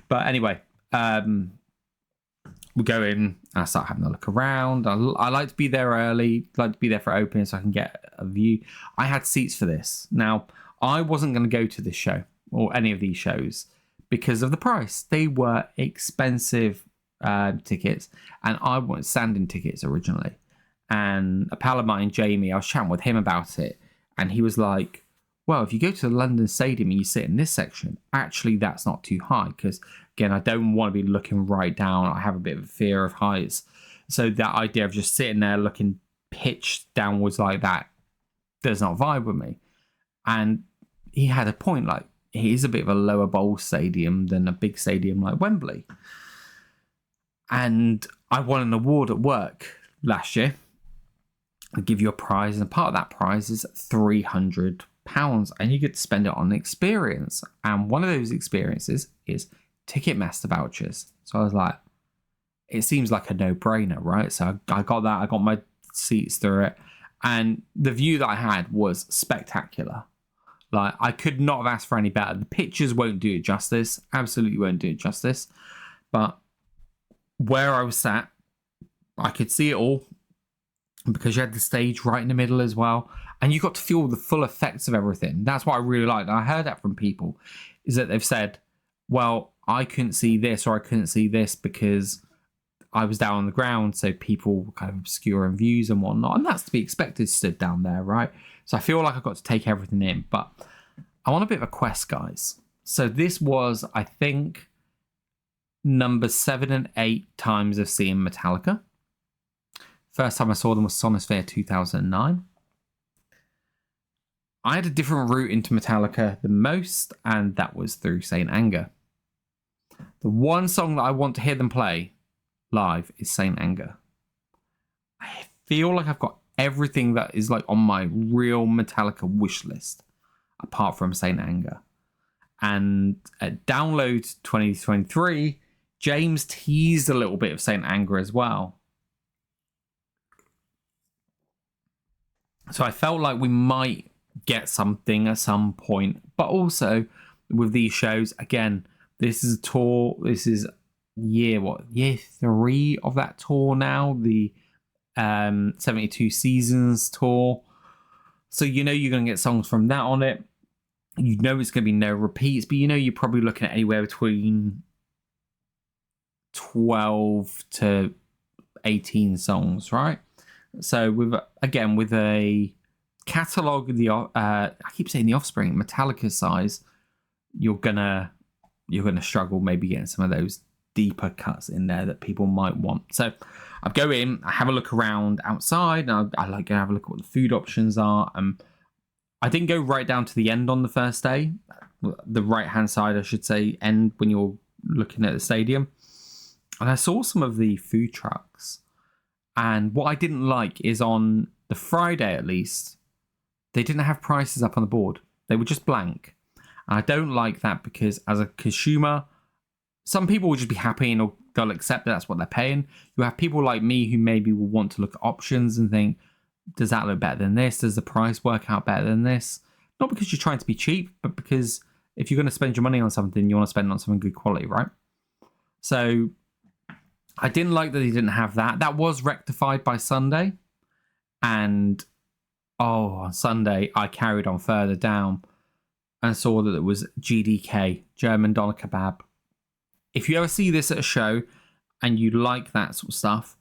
But anyway, we go in and I start having a look around. I like to be there early, like to be there for opening so I can get a view. I had seats for this. Now, I wasn't going to go to this show or any of these shows because of the price. They were expensive tickets, and I wanted standing tickets originally. And a pal of mine, Jamie, I was chatting with him about it, and he was like, well, if you go to the London Stadium and you sit in this section, actually that's not too high, because again, I don't want to be looking right down. I have a bit of a fear of heights. So that idea of just sitting there looking pitched downwards like that does not vibe with me. And he had a point, like, it is a bit of a lower bowl stadium than a big stadium like Wembley. And I won an award at work last year. I give you a prize, and part of that prize is £300, and you get to spend it on an experience. And one of those experiences is Ticketmaster vouchers. So I was like, it seems like a no-brainer, right? So I got that. I got my seats through it, and the view that I had was spectacular. Like, I could not have asked for any better. The pictures won't do it justice. Absolutely won't do it justice. But where I was sat, I could see it all, because you had the stage right in the middle as well, and you got to feel the full effects of everything. That's what I really liked. And I heard that from people, is that they've said, well, I couldn't see this or I couldn't see this because I was down on the ground, so people were kind of obscuring views and whatnot, and that's to be expected, stood down there, right? So I feel like I got to take everything in. But I'm on a bit of a quest, guys. So this was, I think, number 7 and 8 times of seeing Metallica. First time I saw them was Sonisphere 2009. I had a different route into Metallica than most, and that was through Saint Anger. The one song that I want to hear them play live is Saint Anger. I feel like I've got everything that is like on my real Metallica wish list, apart from Saint Anger. And at Download 2023, James teased a little bit of Saint Anger as well. So I felt like we might get something at some point. But also, with these shows, again, this is a tour. This is year 3 of that tour now. The 72 Seasons tour. So you know you're going to get songs from that on it. You know it's going to be no repeats. But you know you're probably looking at anywhere between 12 to 18 songs, right? So with a catalog of the I keep saying the Offspring, Metallica size, you're gonna struggle maybe getting some of those deeper cuts in there that people might want. So I go in, I have a look around outside, and I like to have a look at what the food options are. I didn't go right down to the end on the first day, the right hand side, I should say, end when you're looking at the stadium, and I saw some of the food trucks. And what I didn't like is on the Friday, at least, they didn't have prices up on the board. They were just blank. And I don't like that because as a consumer, some people will just be happy and they'll accept that that's what they're paying. You have people like me who maybe will want to look at options and think, does that look better than this? Does the price work out better than this? Not because you're trying to be cheap, but because if you're going to spend your money on something, you want to spend it on something good quality, right? So I didn't like that they didn't have that. That was rectified by Sunday. And on Sunday, I carried on further down and saw that it was GDK, German Doner Kebab. If you ever see this at a show and you like that sort of stuff,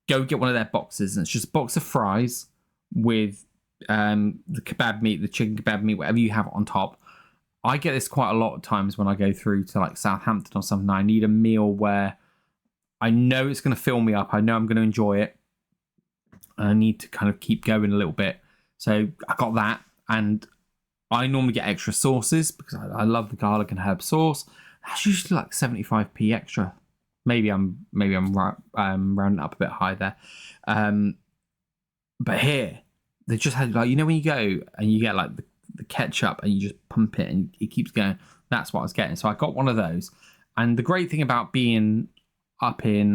go get one of their boxes. And it's just a box of fries with the kebab meat, the chicken kebab meat, whatever you have on top. I get this quite a lot of times when I go through to like Southampton or something. I need a meal where I know it's going to fill me up. I know I'm going to enjoy it. And I need to kind of keep going a little bit. So I got that. And I normally get extra sauces because I love the garlic and herb sauce. That's usually like 75p extra. Maybe I'm rounding up a bit high there. But here, they just had, like, you know when you go and you get like the ketchup and you just pump it and it keeps going. That's what I was getting. So I got one of those. And the great thing about being up in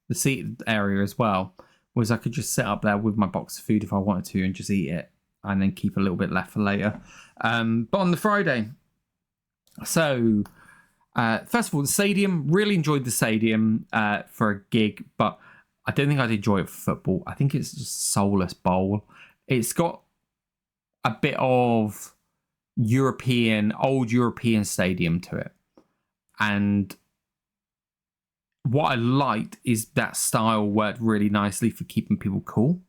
the seated area as well was I could just sit up there with my box of food if I wanted to and just eat it and then keep a little bit left for later. But on the Friday, so first of all, the stadium, really enjoyed the stadium for a gig, but I don't think I'd enjoy it for football. I think it's just a soulless bowl. It's got a bit of old European stadium to it. And what I liked is that style worked really nicely for keeping people cool.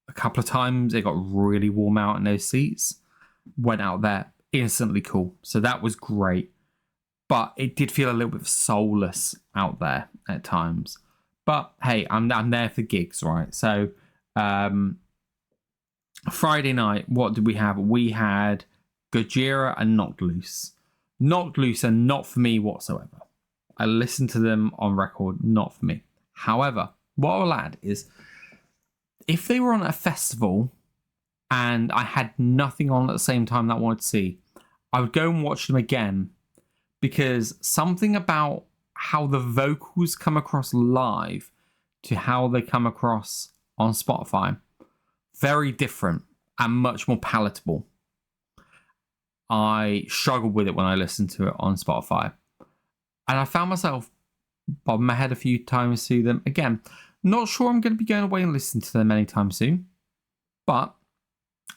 A couple of times it got really warm out in those seats. Went out there, instantly cool. So that was great. But it did feel a little bit soulless out there at times. But hey, I'm there for gigs, right? So Friday night, what did we have? We had Gojira and Knocked Loose. Knocked Loose are not for me whatsoever. I listened to them on record, not for me. However, what I'll add is if they were on a festival and I had nothing on at the same time that I wanted to see, I would go and watch them again because something about how the vocals come across live to how they come across on Spotify, very different and much more palatable. I struggled with it when I listened to it on Spotify. And I found myself bobbing my head a few times to them. Again, not sure I'm going to be going away and listening to them anytime soon. But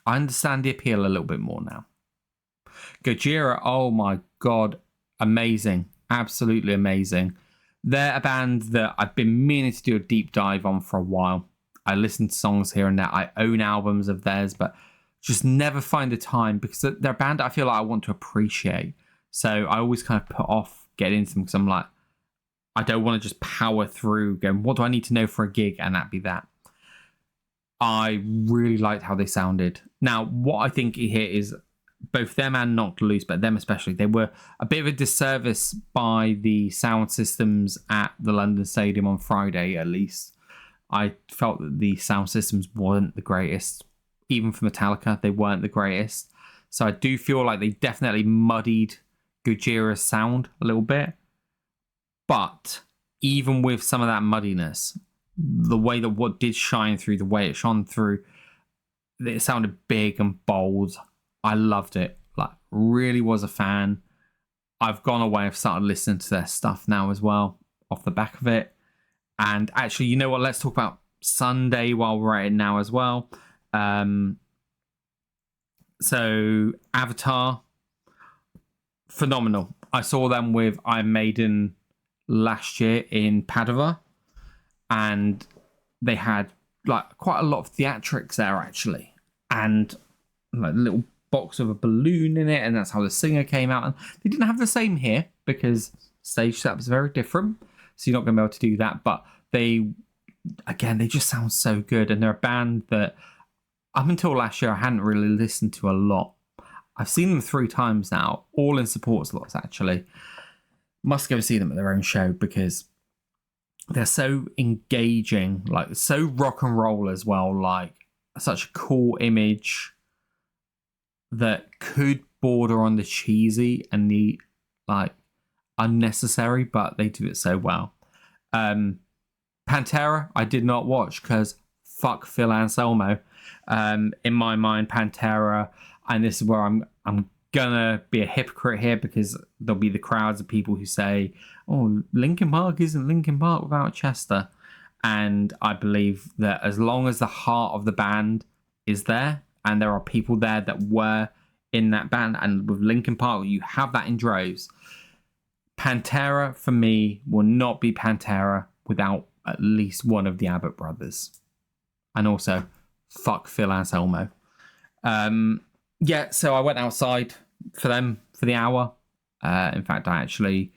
I understand the appeal a little bit more now. Gojira, oh my God, amazing. Absolutely amazing. They're a band that I've been meaning to do a deep dive on for a while. I listen to songs here and there. I own albums of theirs, but just never find the time because they're a band that I feel like I want to appreciate. So I always kind of put off getting into them because I'm like, I don't want to just power through going, what do I need to know for a gig? And that be that. I really liked how they sounded. Now, what I think here is both them and Knocked Loose, but them especially, they were a bit of a disservice by the sound systems at the London Stadium on Friday, at least. I felt that the sound systems weren't the greatest. Even for Metallica, they weren't the greatest. So I do feel like they definitely muddied Gojira's sound a little bit. But even with some of that muddiness, the way that what did shine through, the way it shone through, it sounded big and bold. I loved it. Like, really was a fan. I've gone away. I've started listening to their stuff now as well, off the back of it. And actually, you know what? Let's talk about Sunday while we're at it now as well. So, Avatar, phenomenal. I saw them with Iron Maiden last year in Padova. and they had like quite a lot of theatrics there actually, and like a little box with a balloon in it, and that's how the singer came out. And they didn't have the same here because stage setup is very different, so you're not going to be able to do that. But they just sound so good, and they're a band that up until last year I hadn't really listened to a lot. I've seen them 3 times now, all in support slots actually. Must go see them at their own show because they're so engaging, like so rock and roll as well, like such a cool image that could border on the cheesy and the like unnecessary, but they do it so well. Pantera I did not watch because fuck Phil Anselmo. In my mind, Pantera, and this is where I'm gonna be a hypocrite here because there'll be the crowds of people who say, oh, Linkin Park isn't Linkin Park without Chester. And I believe that as long as the heart of the band is there, and there are people there that were in that band, and with Linkin Park, you have that in droves. Pantera, for me, will not be Pantera without at least one of the Abbott brothers. And also, fuck Phil Anselmo. So I went outside for them for the hour. In fact, I actually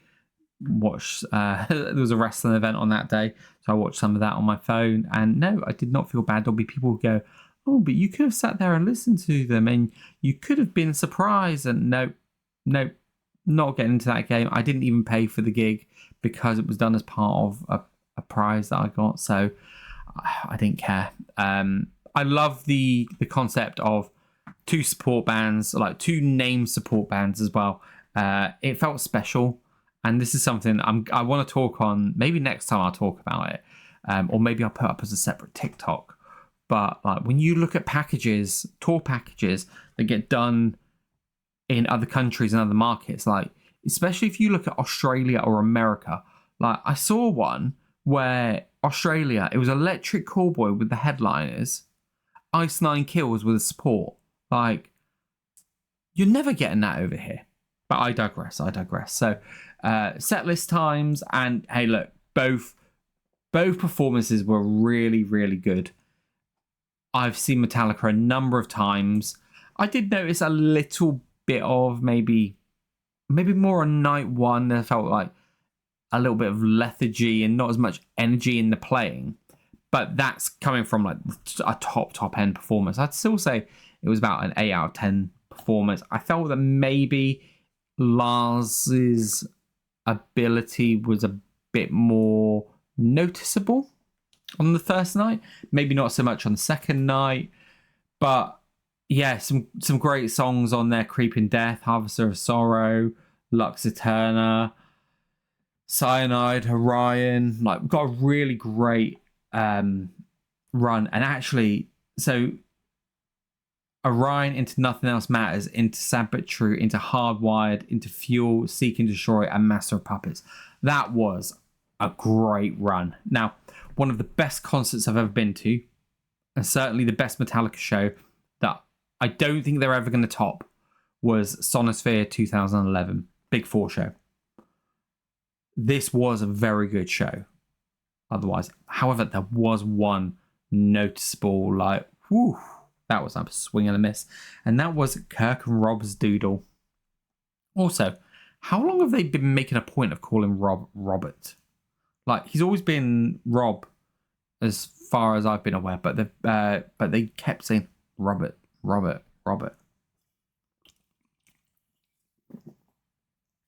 watched, there was a wrestling event on that day, so I watched some of that on my phone. And no, I did not feel bad. There'll be people who go, oh, but you could have sat there and listened to them and you could have been surprised. And nope, not getting into that game. I didn't even pay for the gig because it was done as part of a prize that I got. So I didn't care. I love the concept of 2 support bands, like 2 named support bands as well. It felt special. And this is something I want to talk on. Maybe next time I'll talk about it. Or maybe I'll put up as a separate TikTok. But like when you look at tour packages that get done in other countries and other markets, like especially if you look at Australia or America, like I saw one where Australia, it was Electric Callboy with the headliners, Ice Nine Kills with the support. Like, you're never getting that over here. But I digress. So, set list times, and hey, look, both performances were really, really good. I've seen Metallica a number of times. I did notice a little bit of maybe more on night one. There felt like a little bit of lethargy and not as much energy in the playing. But that's coming from like a top end performance. I'd still say it was about an 8 out of 10 performance. I felt that maybe Lars's ability was a bit more noticeable on the first night, maybe not so much on the second night, but yeah, some great songs on there: Creeping Death, Harvester of Sorrow, Lux Eterna, Cyanide, Orion. Like, got a really great run. And actually, so Orion into Nothing Else Matters, into Sad But True, into Hardwired, into Fuel, Seek and Destroy, and Master of Puppets. That was a great run. Now, one of the best concerts I've ever been to, and certainly the best Metallica show that I don't think they're ever going to top, was Sonosphere 2011, Big Four show. This was a very good show. Otherwise, however, there was one noticeable, like, whew, that was a swing and a miss, and that was Kirk and Rob's Doodle. Also, how long have they been making a point of calling Rob Robert? Like, he's always been Rob, as far as I've been aware, but they kept saying Robert.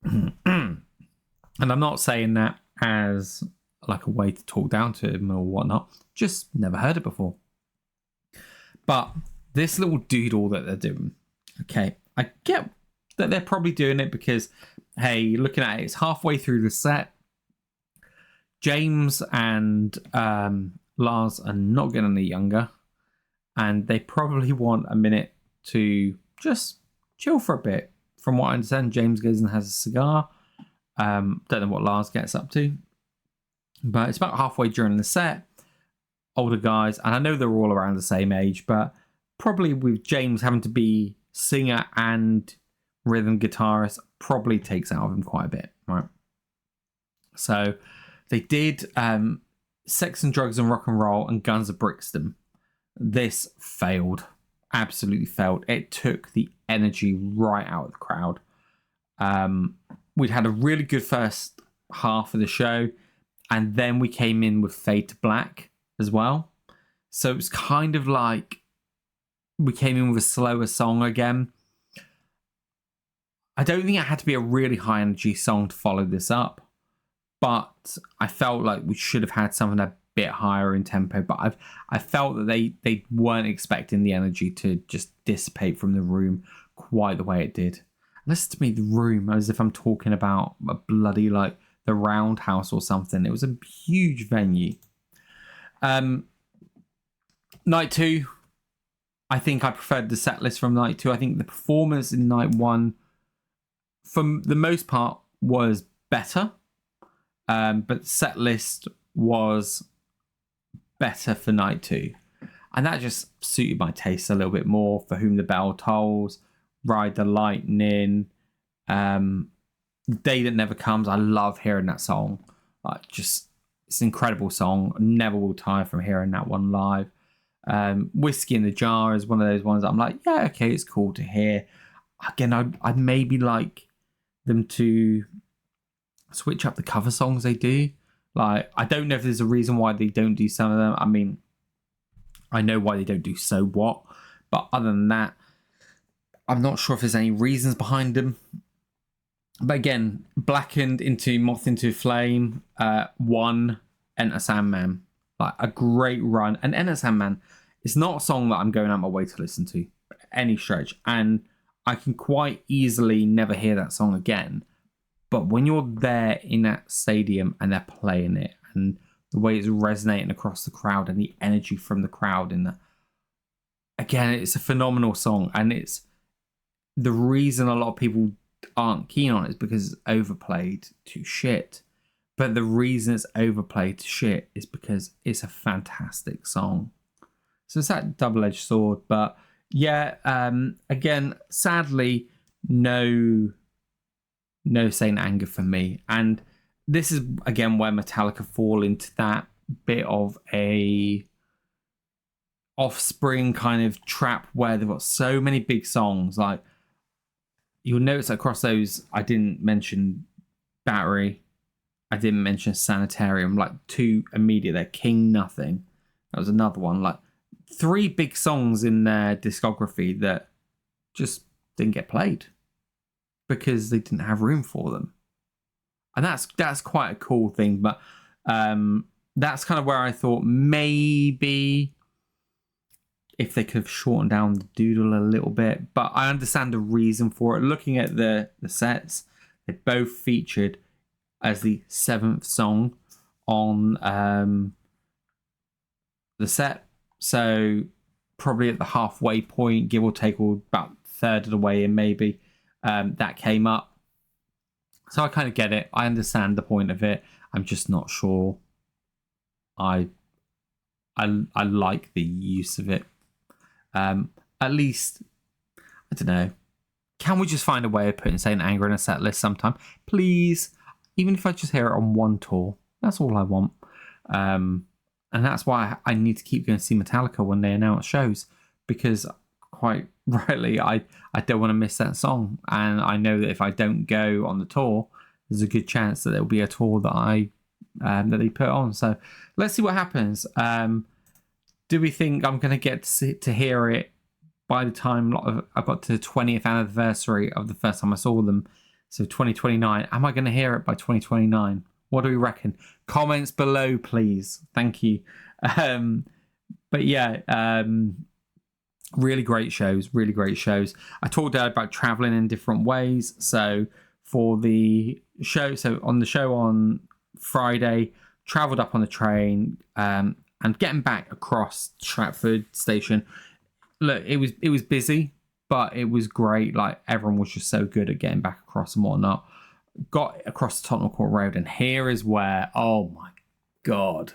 And I'm not saying that as like a way to talk down to him or whatnot. Just never heard it before. But this little doodle that they're doing, okay, I get that they're probably doing it because, hey, looking at it, it's halfway through the set. James and Lars are not getting any younger, and they probably want a minute to just chill for a bit. From what I understand, James goes and has a cigar. Don't know what Lars gets up to, but it's about halfway during the set. Older guys, and I know they're all around the same age, but probably with James having to be singer and rhythm guitarist, probably takes out of him quite a bit, right? So they did Sex and Drugs and Rock and Roll and Guns of Brixton. This failed. Absolutely failed. It took the energy right out of the crowd. We'd had a really good first half of the show, and then we came in with Fade to Black as well. So it was kind of like we came in with a slower song again. I don't think it had to be a really high energy song to follow this up, but I felt like we should have had something a bit higher in tempo. But I felt that they weren't expecting the energy to just dissipate from the room quite the way it did. Listen to me, the room, as if I'm talking about a bloody like the Roundhouse or something. It was a huge venue. Night 2, I think I preferred the set list from Night 2. I think the performance in Night 1, for the most part, was better. But the set list was better for Night 2. And that just suited my taste a little bit more. For Whom the Bell Tolls, Ride the Lightning, Day That Never Comes. I love hearing that song. It's an incredible song. Never will tire from hearing that one live. Whiskey in the Jar is one of those ones that I'm like, yeah, okay, it's cool to hear. Again, I'd maybe like them to switch up the cover songs they do. Like, I don't know if there's a reason why they don't do some of them. I mean, I know why they don't do So What, but other than that, I'm not sure if there's any reasons behind them. But again, Blackened into Moth into Flame, won Enter Sandman. Like, a great run. And Enter Sandman is not a song that I'm going out my way to listen to by any stretch. And I can quite easily never hear that song again. But when you're there in that stadium and they're playing it, and the way it's resonating across the crowd and the energy from the crowd in that, again, it's a phenomenal song. And it's the reason a lot of people aren't keen on it is because it's overplayed to shit. But the reason it's overplayed to shit is because it's a fantastic song. So it's that double-edged sword. But yeah, again, sadly, no Saint Anger for me. And this is, again, where Metallica fall into that bit of a Offspring kind of trap where they've got so many big songs. Like, you'll notice across those, I didn't mention Battery. I didn't mention Sanitarium. Like, two immediate there. King Nothing. That was another one. Like, 3 big songs in their discography that just didn't get played because they didn't have room for them. And that's quite a cool thing. But that's kind of where I thought maybe if they could have shortened down the doodle a little bit. But I understand the reason for it. Looking at the sets, they both featured as the 7th song on the set. So probably at the halfway point, give or take, or about a third of the way in maybe, that came up. So I kind of get it. I understand the point of it. I'm just not sure I like the use of it. At least, I don't know. Can we just find a way of putting Saint Anger in a set list sometime? Please. Even if I just hear it on one tour. That's all I want. And that's why I need to keep going to see Metallica when they announce shows. Because quite rightly, I don't want to miss that song. And I know that if I don't go on the tour, there's a good chance that there'll be a tour that that they put on. So let's see what happens. Do we think I'm going to get to hear it by the time I got to the 20th anniversary of the first time I saw them? So 2029. Am I going to hear it by 2029? What do we reckon? Comments below, please. Thank you. But yeah, really great shows. Really great shows. I talked about traveling in different ways. So for the show, on the show on Friday, traveled up on the train, and getting back across Stratford station. Look, it was busy, but it was great. Like, everyone was just so good at getting back across and whatnot. Got across the Tottenham Court Road, and here is where, oh my God.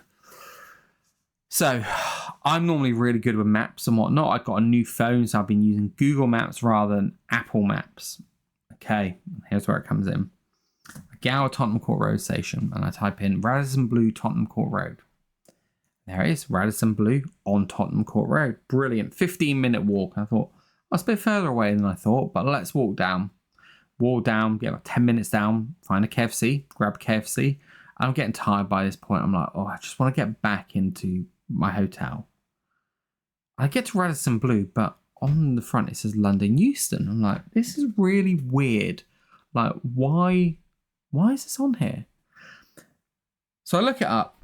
So I'm normally really good with maps and whatnot. I got a new phone, so I've been using Google Maps rather than Apple Maps. Okay, here's where it comes in. I get out of Tottenham Court Road station and I type in Radisson Blue Tottenham Court Road. There it is, Radisson Blu on Tottenham Court Road. Brilliant. 15-minute walk. I thought, that's a bit further away than I thought, but let's walk down. Walk down, get about 10 minutes down, find a KFC, grab a KFC. I'm getting tired by this point. I'm like, I just want to get back into my hotel. I get to Radisson Blu, but on the front it says London Euston. I'm like, this is really weird. Like, why is this on here? So I look it up,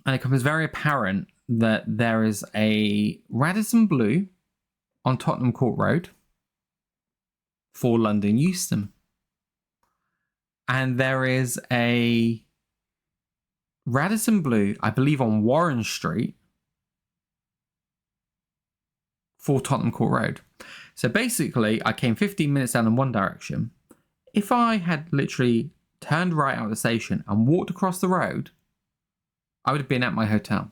and it becomes very apparent that there is a Radisson Blu on Tottenham Court Road for London Euston. And there is a Radisson Blu, I believe, on Warren Street for Tottenham Court Road. So basically, I came 15 minutes down in one direction. If I had literally turned right out of the station and walked across the road, I would have been at my hotel.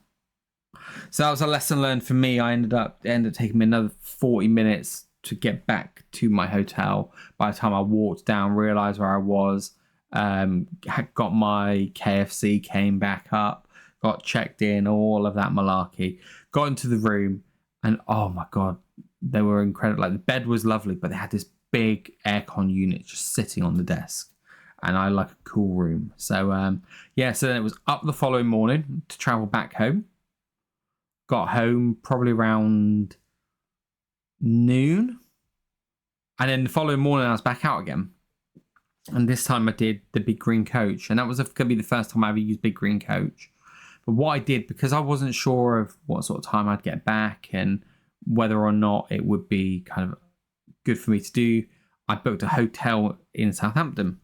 So that was a lesson learned for me. It ended up taking me another 40 minutes to get back to my hotel. By the time I walked down, realised where I was, got my KFC, came back up, got checked in, all of that malarkey. Got into the room, and oh my God, they were incredible. Like, the bed was lovely, but they had this big aircon unit just sitting on the desk. And I like a cool room. So, so then it was up the following morning to travel back home. Got home probably around noon. And then the following morning, I was back out again. And this time I did the Big Green Coach. And that was going to be the first time I ever used Big Green Coach. But what I did, because I wasn't sure of what sort of time I'd get back and whether or not it would be kind of good for me to do, I booked a hotel in Southampton.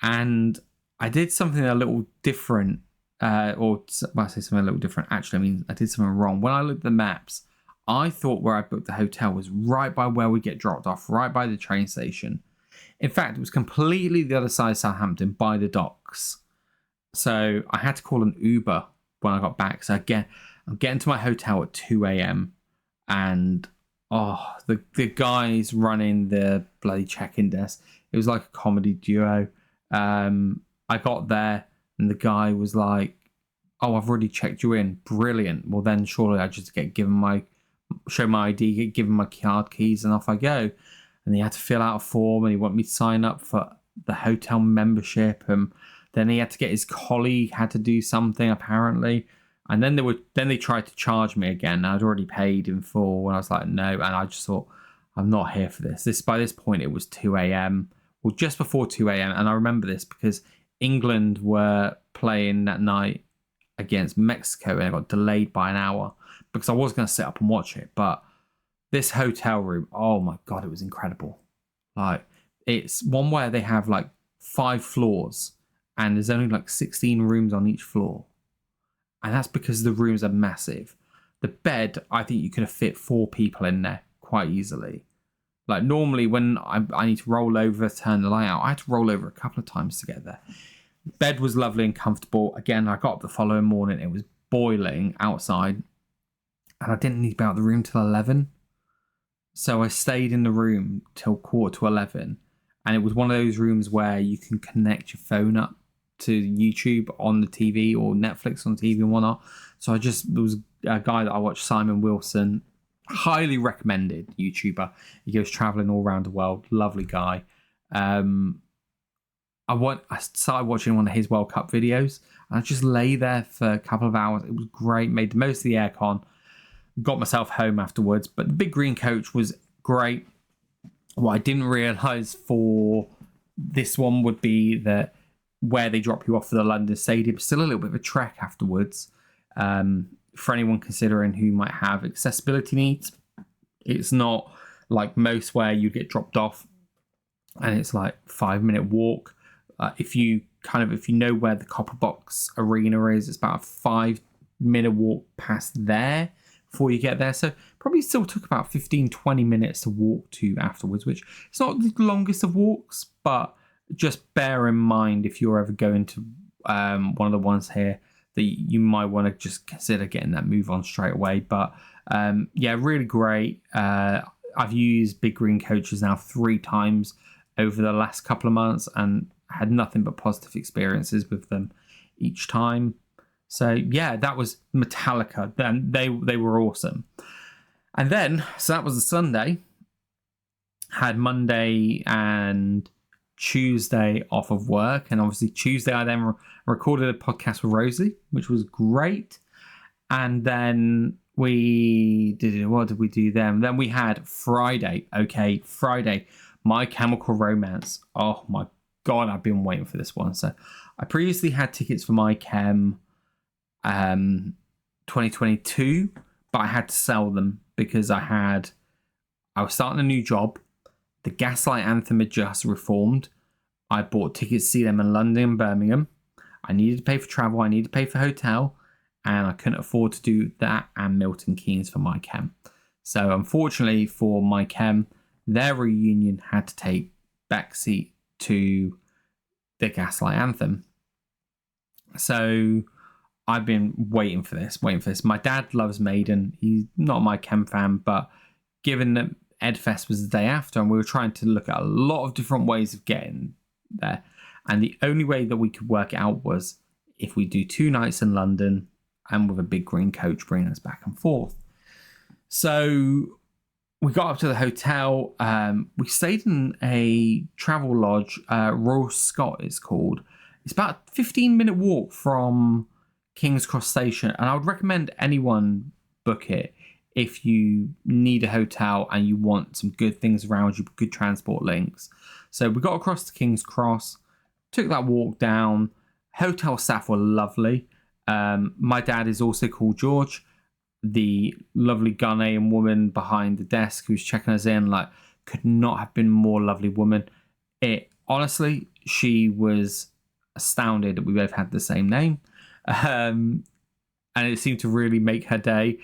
And I did something a little different, when I say something a little different, actually, I mean, I did something wrong. When I looked at the maps, I thought where I booked the hotel was right by where we get dropped off, right by the train station. In fact, it was completely the other side of Southampton, by the docks. So I had to call an Uber when I got back. So again, I'm getting to my hotel at 2 a.m. and the guys running the bloody check-in desk, it was like a comedy duo. I got there and the guy was like, "Oh, I've already checked you in." Brilliant. Well, then surely I just show my ID, get given my card keys, and off I go. And he had to fill out a form, and he wanted me to sign up for the hotel membership, and then he had to get his colleague had to do something apparently, and then they tried to charge me again. I'd already paid in full, and I was like, no, and I just thought, I'm not here for this. By this point, it was 2 a.m. Well, just before 2 a.m. And I remember this because England were playing that night against Mexico, and it got delayed by an hour because I was going to sit up and watch it. But this hotel room, oh my God, it was incredible. Like, it's one where they have like 5 floors and there's only like 16 rooms on each floor. And that's because the rooms are massive. The bed, I think you could have fit 4 people in there quite easily. Like, normally when I need to roll over, turn the light out, I had to roll over a couple of times to get there. Bed was lovely and comfortable. Again, I got up the following morning, it was boiling outside, and I didn't need to be out of the room till 11. So I stayed in the room till 11:15, and it was one of those rooms where you can connect your phone up to YouTube on the TV or Netflix on TV and whatnot. So there was a guy that I watched, Simon Wilson, highly recommended YouTuber. He goes traveling all around the world. Lovely guy. I started watching one of his World Cup videos, and I just lay there for a couple of hours. It was great. Made the most of the aircon. Got myself home afterwards. But the Big Green Coach was great. What I didn't realise for this one would be that where they drop you off for the London Stadium, still a little bit of a trek afterwards. For anyone considering who might have accessibility needs, it's not like most where you get dropped off and it's like 5-minute walk. If you know where the Copper Box Arena is, it's about a 5-minute walk past there before you get there. So probably still took about 15-20 minutes to walk to afterwards, which it's not the longest of walks, but just bear in mind if you're ever going to one of the ones here that you might want to just consider getting that move on straight away. But really great. I've used Big Green Coaches now 3 times over the last couple of months and had nothing but positive experiences with them each time. So yeah, that was Metallica. Then they were awesome. And then, so that was a Sunday. Had Monday and Tuesday off of work, and obviously Tuesday I then recorded a podcast with Rosie, which was great. And then what did we do then? Then we had Friday. Okay, Friday, My Chemical Romance. Oh my God, I've been waiting for this one. So I previously had tickets for My Chem 2022, but I had to sell them because I was starting a new job. The Gaslight Anthem had just reformed. I bought tickets to see them in London and Birmingham. I needed to pay for travel. I needed to pay for hotel. And I couldn't afford to do that and Milton Keynes for My Chem. So unfortunately for My Chem, their reunion had to take backseat to the Gaslight Anthem. So I've been waiting for this. My dad loves Maiden. He's not a My Chem fan, but given that Eddfest was the day after, and we were trying to look at a lot of different ways of getting there, and the only way that we could work it out was if we do 2 nights in London and with a big green coach bringing us back and forth. So we got up to the hotel. We stayed in a travel lodge, Royal Scot it's called. It's about a 15-minute walk from King's Cross Station, and I would recommend anyone book it if you need a hotel and you want some good things around you, good transport links. So we got across to King's Cross, took that walk down. Hotel staff were lovely. My dad is also called George. The lovely Ghanaian woman behind the desk who's checking us in, could not have been more lovely woman. Honestly, she was astounded that we both had the same name. And it seemed to really make her day.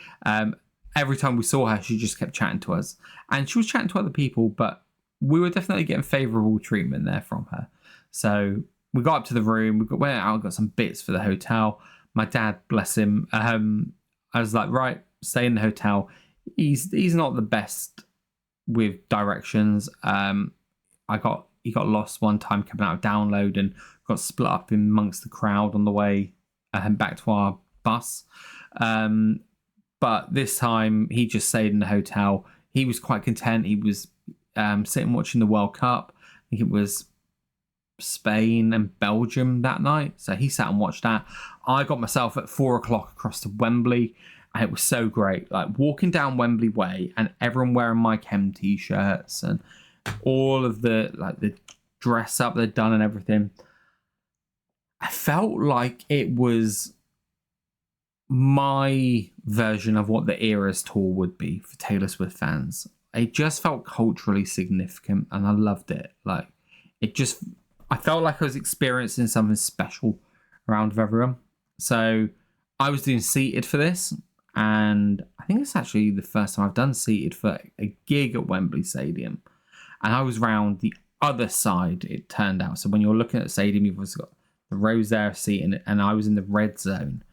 Every time we saw her, she just kept chatting to us. And she was chatting to other people, but we were definitely getting favourable treatment there from her. So we got up to the room, went out, got some bits for the hotel. My dad, bless him, I was like, right, stay in the hotel. He's not the best with directions. He got lost one time coming out of download and got split up amongst the crowd on the way back to our bus. But this time he just stayed in the hotel. He was quite content. He was sitting watching the World Cup. I think it was Spain and Belgium that night. So he sat and watched that. I got myself at 4:00 across to Wembley, and it was so great. Walking down Wembley Way and everyone wearing My Chem t-shirts and all of the dress up they'd done and everything. I felt like it was my version of what the Eras tour would be for Taylor Swift fans. It just felt culturally significant, and I loved it. I felt like I was experiencing something special around with everyone. So I was doing seated for this, and I think it's actually the first time I've done seated for a gig at Wembley Stadium. And I was round the other side, it turned out. So when you're looking at the stadium, you've also got the rows there seating, and I was in the red zone.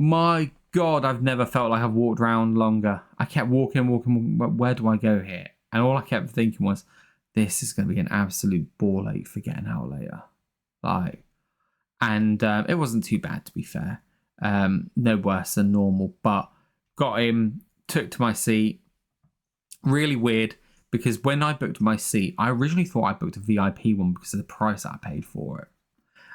My God, I've never felt like I've walked around longer. I kept walking. Where do I go here? And all I kept thinking was, this is going to be an absolute ball ache for getting out later. It wasn't too bad, to be fair. No worse than normal, but got him, took to my seat. Really weird, because when I booked my seat, I originally thought I booked a VIP one because of the price I paid for it.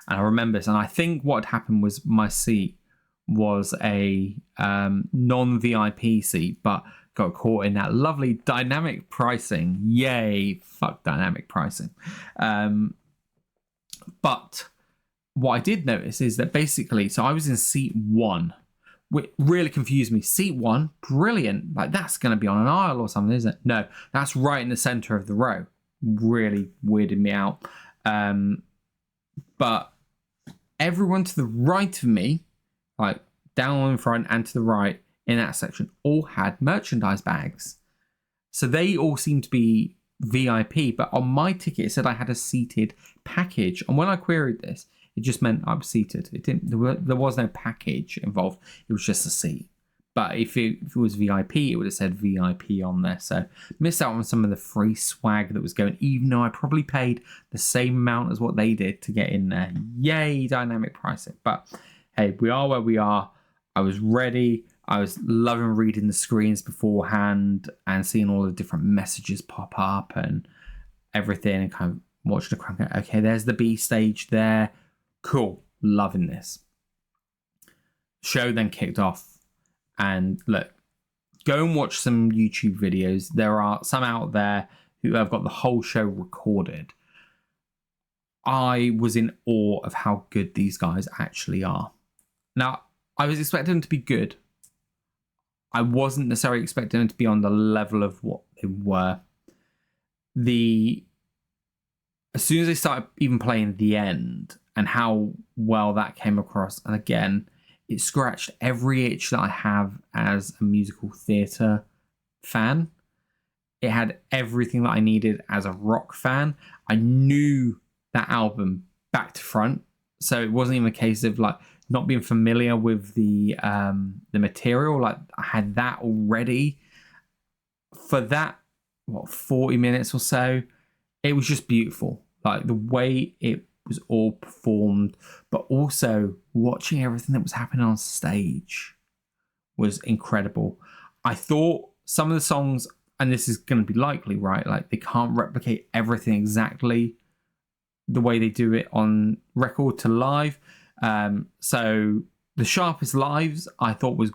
And I remember this, and I think what happened was my seat was a non-VIP seat, but got caught in that lovely dynamic pricing. Yay, fuck dynamic pricing. But what I did notice is that basically, so I was in seat 1, which really confused me. Seat 1, brilliant. That's going to be on an aisle or something, isn't it? No, that's right in the center of the row. Really weirded me out. But everyone to the right of me, down in front and to the right in that section, all had merchandise bags. So they all seemed to be VIP, but on my ticket it said I had a seated package. And when I queried this, it just meant I was seated. There was no package involved. It was just a seat. But if it was VIP, it would have said VIP on there. So missed out on some of the free swag that was going, even though I probably paid the same amount as what they did to get in there. Yay, dynamic pricing. But hey, we are where we are. I was ready. I was loving reading the screens beforehand and seeing all the different messages pop up and everything, and kind of watching the crowd go, okay, there's the B stage there. Cool. Loving this. Show then kicked off. And look, go and watch some YouTube videos. There are some out there who have got the whole show recorded. I was in awe of how good these guys actually are. Now, I was expecting them to be good. I wasn't necessarily expecting them to be on the level of what they were. As soon as they started even playing the end and how well that came across, and again, it scratched every itch that I have as a musical theatre fan. It had everything that I needed as a rock fan. I knew that album back to front, so it wasn't even a case of like not being familiar with the material. Like, I had that already. For that 40 minutes or so, it was just beautiful. Like the way it was all performed, but also watching everything that was happening on stage was incredible. I thought some of the songs, and this is going to be likely, right? Like, they can't replicate everything exactly the way they do it on record to live. So the Sharpest Lives I thought was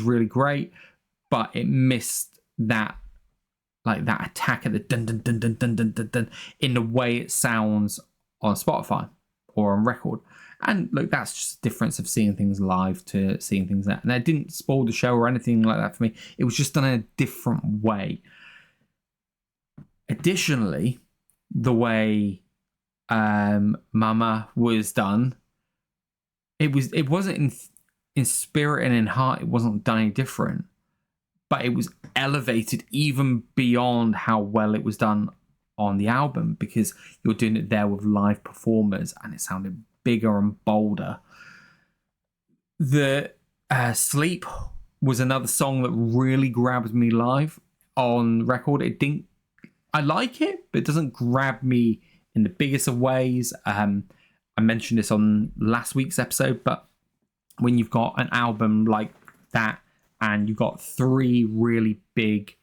really great, but it missed that, like, that attack at the dun dun dun dun dun dun dun dun in the way it sounds on Spotify or on record. And look, that's just a difference of seeing things live to seeing things that. And that didn't spoil the show or anything like that for me. It was just done in a different way. Additionally, the way Mama was done, it wasn't in spirit and in heart, it wasn't done any different, but it was elevated even beyond how well it was done on the album, because you're doing it there with live performers and it sounded bigger and bolder. The Sleep was another song that really grabbed me live on record. I like it, but it doesn't grab me in the biggest of ways. I mentioned this on last week's episode, but when you've got an album like that and you've got 3 really big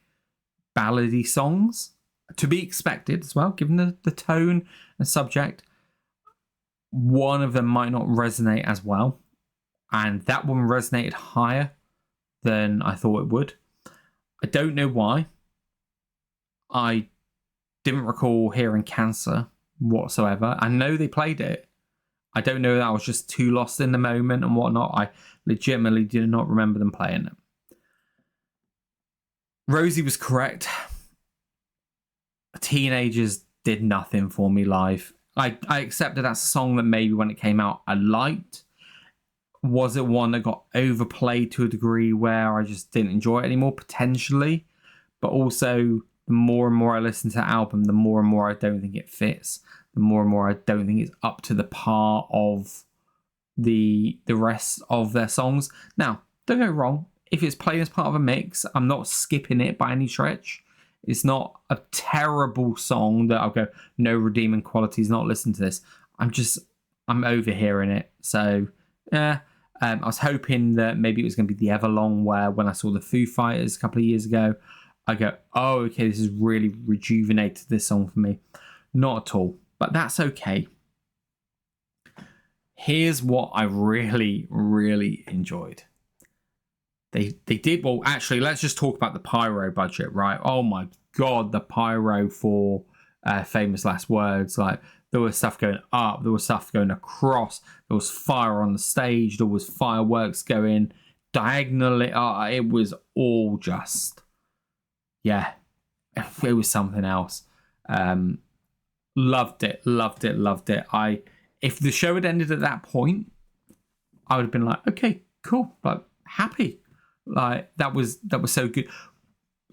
ballady songs, to be expected as well, given the tone and subject, one of them might not resonate as well, and that one resonated higher than I thought it would. I don't know why. I didn't recall hearing Cancer whatsoever. I know they played it. I don't know that I was just too lost in the moment and whatnot. I legitimately did not remember them playing it. Rosie was correct. Teenagers did nothing for me live. I accepted that's a song that maybe when it came out I liked. Was it one that got overplayed to a degree where I just didn't enjoy it anymore? Potentially. But also, the more and more I listen to the album, the more and more I don't think it fits. The more and more I don't think it's up to the par of the rest of their songs. Now, don't get me wrong. If it's played as part of a mix, I'm not skipping it by any stretch. It's not a terrible song that I'll go, no redeeming qualities, not listen to this. I'm overhearing it. So, yeah. I was hoping that maybe it was going to be the Everlong, where when I saw the Foo Fighters a couple of years ago, I go, oh, okay, this has really rejuvenated this song for me. Not at all, but that's okay. Here's what I really, really enjoyed. They did, well, actually, let's just talk about the pyro budget, right? Oh my God, the pyro for Famous Last Words. Like, there was stuff going up, there was stuff going across, there was fire on the stage, there was fireworks going diagonally. It was all just, yeah, it was something else. Loved it. If the show had ended at that point, I would have been like, okay, cool, like, happy. Like, that was so good.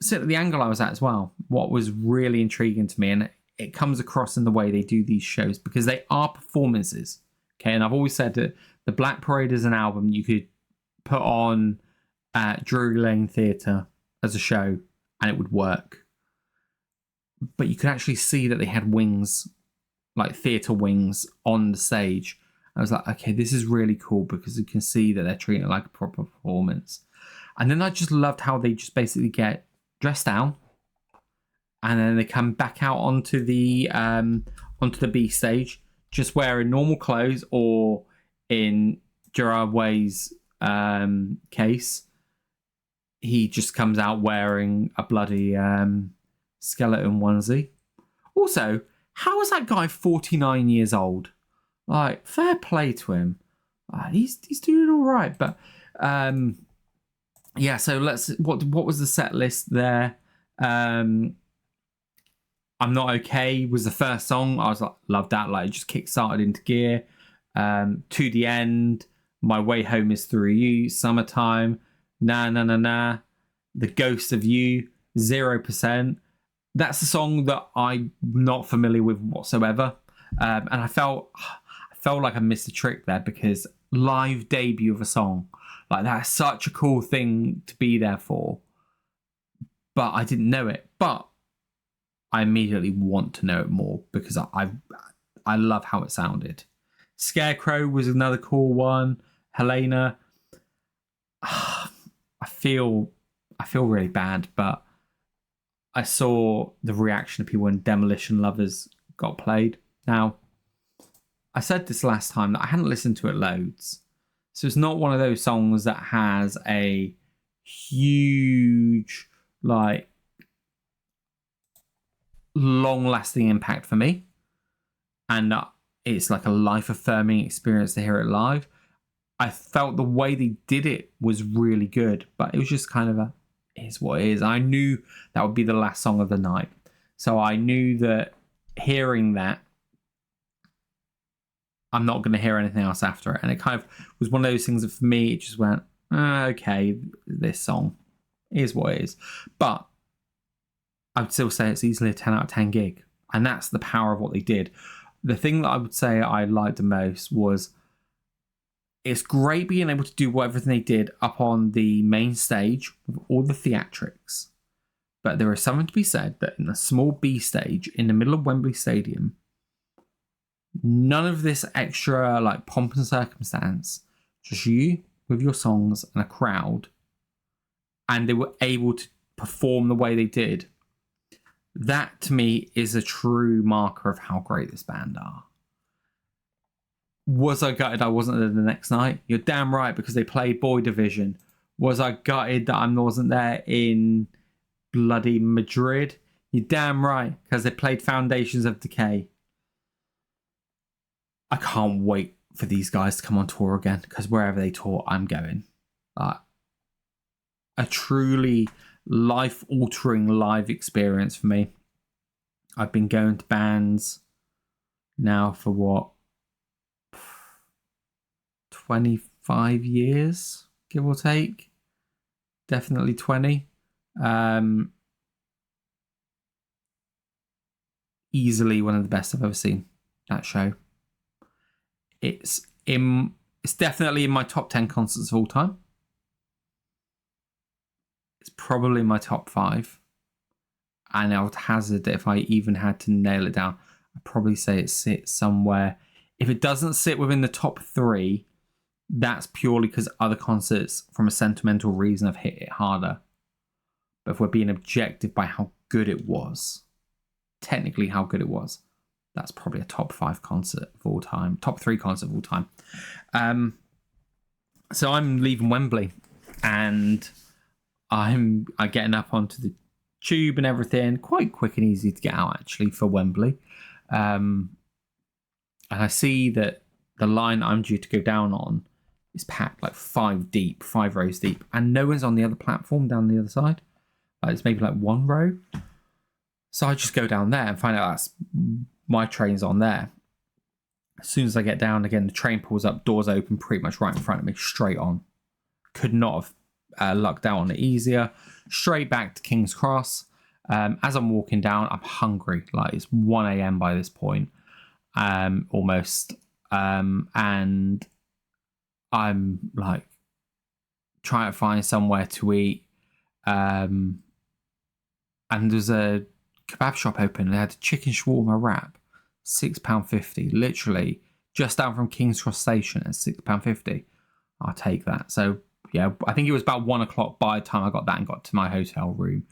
So at the angle I was at as well, what was really intriguing to me, and it comes across in the way they do these shows, because they are performances. Okay, and I've always said that the Black Parade is an album you could put on at Drury Lane Theatre as a show and it would work. But you could actually see that they had wings, like theatre wings, on the stage. I was like, okay, this is really cool because you can see that they're treating it like a proper performance. And then I just loved how they just basically get dressed down, and then they come back out onto the B stage, just wearing normal clothes, or in Gerard Way's case, he just comes out wearing a bloody skeleton onesie. Also, how is that guy 49 years old? Like, fair play to him. He's doing all right. But yeah, so what was the set list there? I'm Not Okay was the first song. I was like, love that. Like, it just kick-started into gear. To the End, My Way Home Is Through You, Summertime, Na Na Na Na, The Ghost of You, 0%. That's a song that I'm not familiar with whatsoever. And I felt like I missed a trick there, because live debut of a song, like, that's such a cool thing to be there for. But I didn't know it. But I immediately want to know it more, because I love how it sounded. Scarecrow was another cool one. Helena. I feel really bad, but I saw the reaction of people when Demolition Lovers got played. Now, I said this last time that I hadn't listened to it loads. So it's not one of those songs that has a huge, like, long-lasting impact for me. And it's like a life-affirming experience to hear it live. I felt the way they did it was really good, but it was just kind of is what it is. I knew that would be the last song of the night. So I knew that hearing that, I'm not going to hear anything else after it. And it kind of was one of those things that for me, it just went, okay, this song is what it is. But I would still say it's easily a 10 out of 10 gig. And that's the power of what they did. The thing that I would say I liked the most was, it's great being able to do everything they did up on the main stage with all the theatrics. But there is something to be said that in a small B stage in the middle of Wembley Stadium, none of this extra, like, pomp and circumstance, just you with your songs and a crowd, and they were able to perform the way they did. That to me is a true marker of how great this band are. Was I gutted I wasn't there the next night? You're damn right, because they played Boy Division. Was I gutted that I wasn't there in bloody Madrid? You're damn right, because they played Foundations of Decay. I can't wait for these guys to come on tour again, because wherever they tour, I'm going. A truly life-altering live experience for me. I've been going to bands now for what, 25 years, give or take. Definitely 20. Easily one of the best I've ever seen, that show. It's definitely in my top 10 concerts of all time. It's probably my top 5. And I would hazard that if I even had to nail it down, I'd probably say it sits somewhere. If it doesn't sit within the top 3, that's purely because other concerts, from a sentimental reason, have hit it harder. But if we're being objective by how good it was, technically how good it was, that's probably a top 5 concert of all time, top 3 concert of all time. So I'm leaving Wembley, and I'm getting up onto the tube and everything. Quite quick and easy to get out, actually, for Wembley. And I see that the line I'm due to go down on is packed, like 5 rows deep, and no one's on the other platform down the other side. It's maybe like 1 row. So I just go down there and find out that's my train's on there. As soon as I get down again, the train pulls up, doors open pretty much right in front of me, straight on. Could not have lucked out on it easier. Straight back to King's Cross. As I'm walking down, I'm hungry. Like, it's 1 a.m. by this point, almost. And I'm like trying to find somewhere to eat. And there's a kebab shop open. They had a chicken shawarma wrap, £6.50. Literally just down from King's Cross Station at £6.50. I'll take that. So yeah, I think it was about 1 o'clock by the time I got that and got to my hotel room.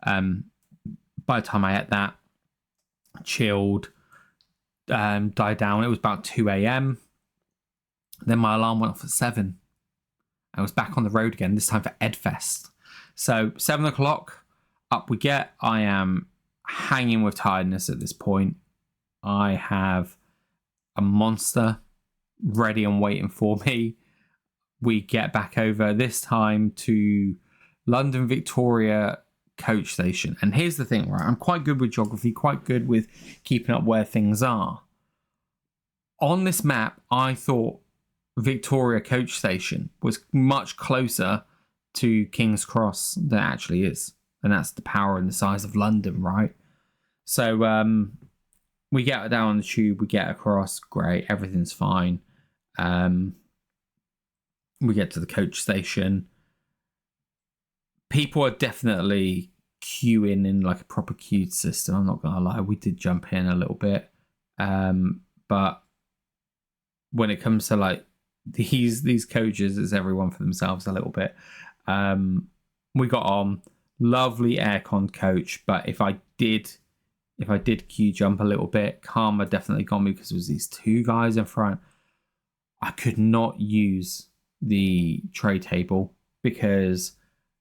By the time I ate that, chilled, died down, it was about 2 a.m. Then my alarm went off at 7. I was back on the road again, this time for Eddfest. So 7 o'clock, up we get. I am hanging with tiredness at this point. I have a monster ready and waiting for me. We get back over, this time to London Victoria coach station. And here's the thing, right? I'm quite good with geography, quite good with keeping up where things are. On this map, I thought Victoria coach station was much closer to King's Cross than it actually is. And that's the power and the size of London, right? So we get down on the tube, we get across, great, everything's fine. We get to the coach station. People are definitely queuing in like a proper queued system. I'm not gonna lie, we did jump in a little bit, but when it comes to like these coaches, it's everyone for themselves a little bit. We got on, lovely aircon coach, but if I did queue jump a little bit, karma definitely got me because there was these two guys in front. I could not use the tray table because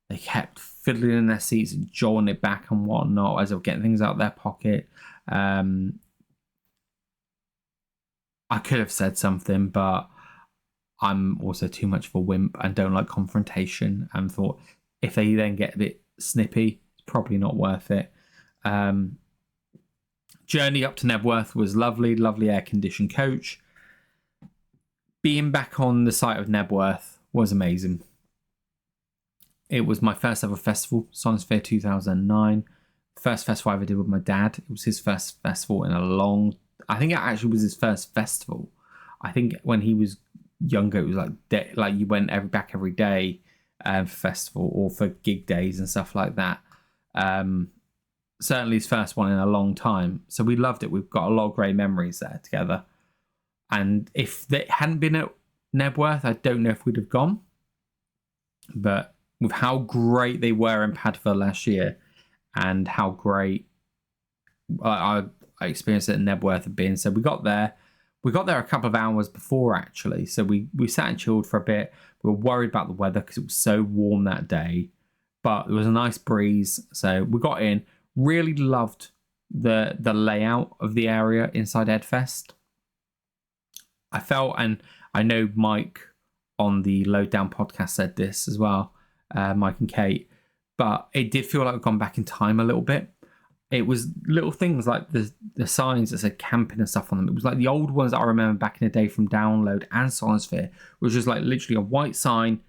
they kept fiddling in their seats and jawing it back and whatnot as they were getting things out of their pocket. I could have said something, but I'm also too much of a wimp and don't like confrontation, and thought if they then get a bit snippy, it's probably not worth it. Journey up to Nebworth was lovely air-conditioned coach. Being back on the site of Nebworth was amazing. It was my first ever festival, Sonosphere 2009. First festival I ever did with my dad. It was his first festival in a long... I think it actually was his first festival. I think when he was younger, it was like you went back every day for festival or for gig days and stuff like that. Certainly his first one in a long time. So we loved it. We've got a lot of great memories there together. And if they hadn't been at Nebworth, I don't know if we'd have gone. But with how great they were in Padva last year and how great I experienced it in Nebworth had been. So we got there. We got there a couple of hours before, actually. So we sat and chilled for a bit. We were worried about the weather because it was so warm that day. But it was a nice breeze. So we got in. Really loved the layout of the area inside Eddfest. I felt, and I know Mike on the Load Down podcast said this as well, Mike and Kate, but it did feel like we've gone back in time a little bit. It was little things like the signs that said camping and stuff on them. It was like the old ones that I remember back in the day from Download and Sonosphere, which was like literally a white sign,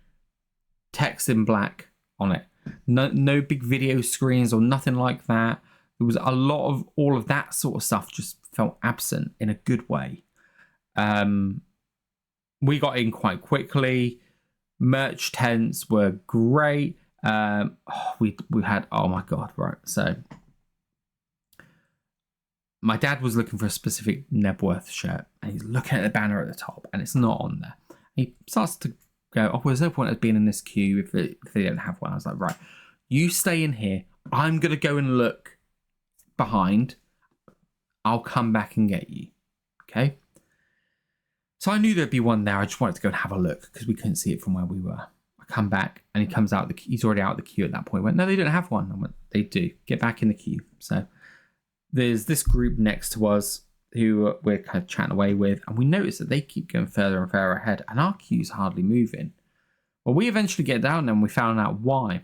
text in black on it. No big video screens or nothing like that. There was a lot of all of that sort of stuff just felt absent in a good way. We got in quite quickly. Merch tents were great. We had, oh my god, right. So my dad was looking for a specific Nebworth shirt, and he's looking at the banner at the top, and it's not on there. He starts to go, oh, well, there's no point of being in this queue if they don't have one. I was like, right, you stay in here. I'm going to go and look behind. I'll come back and get you. Okay? So I knew there'd be one there. I just wanted to go and have a look because we couldn't see it from where we were. I come back and he comes out. He's already out of the queue at that point. He went, no, they don't have one. I went, they do. Get back in the queue. So there's this group next to us who we're kind of chatting away with, and we notice that they keep going further and further ahead, and our queue's hardly moving. Well, we eventually get down there and we found out why.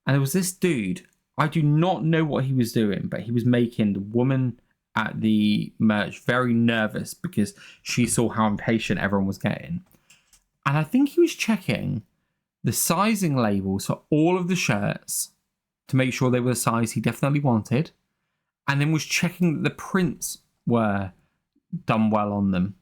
And there was this dude, I do not know what he was doing, but he was making the woman at the merch very nervous because she saw how impatient everyone was getting. And I think he was checking the sizing labels for all of the shirts to make sure they were the size he definitely wanted, and then was checking that the prints were done well on them.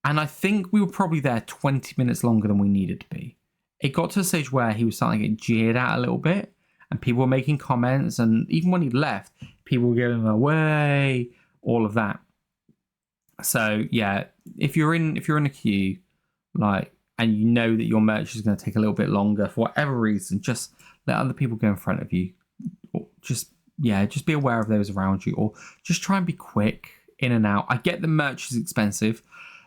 And I think we were probably there 20 minutes longer than we needed to be. It got to a stage where he was starting to get jeered at a little bit, and people were making comments, and even when he left, people were giving him away, all of that. So yeah, if you're in a queue, like, and you know that your merch is going to take a little bit longer for whatever reason, just let other people go in front of you. Or just be aware of those around you, or just try and be quick in and out. I get the merch is expensive,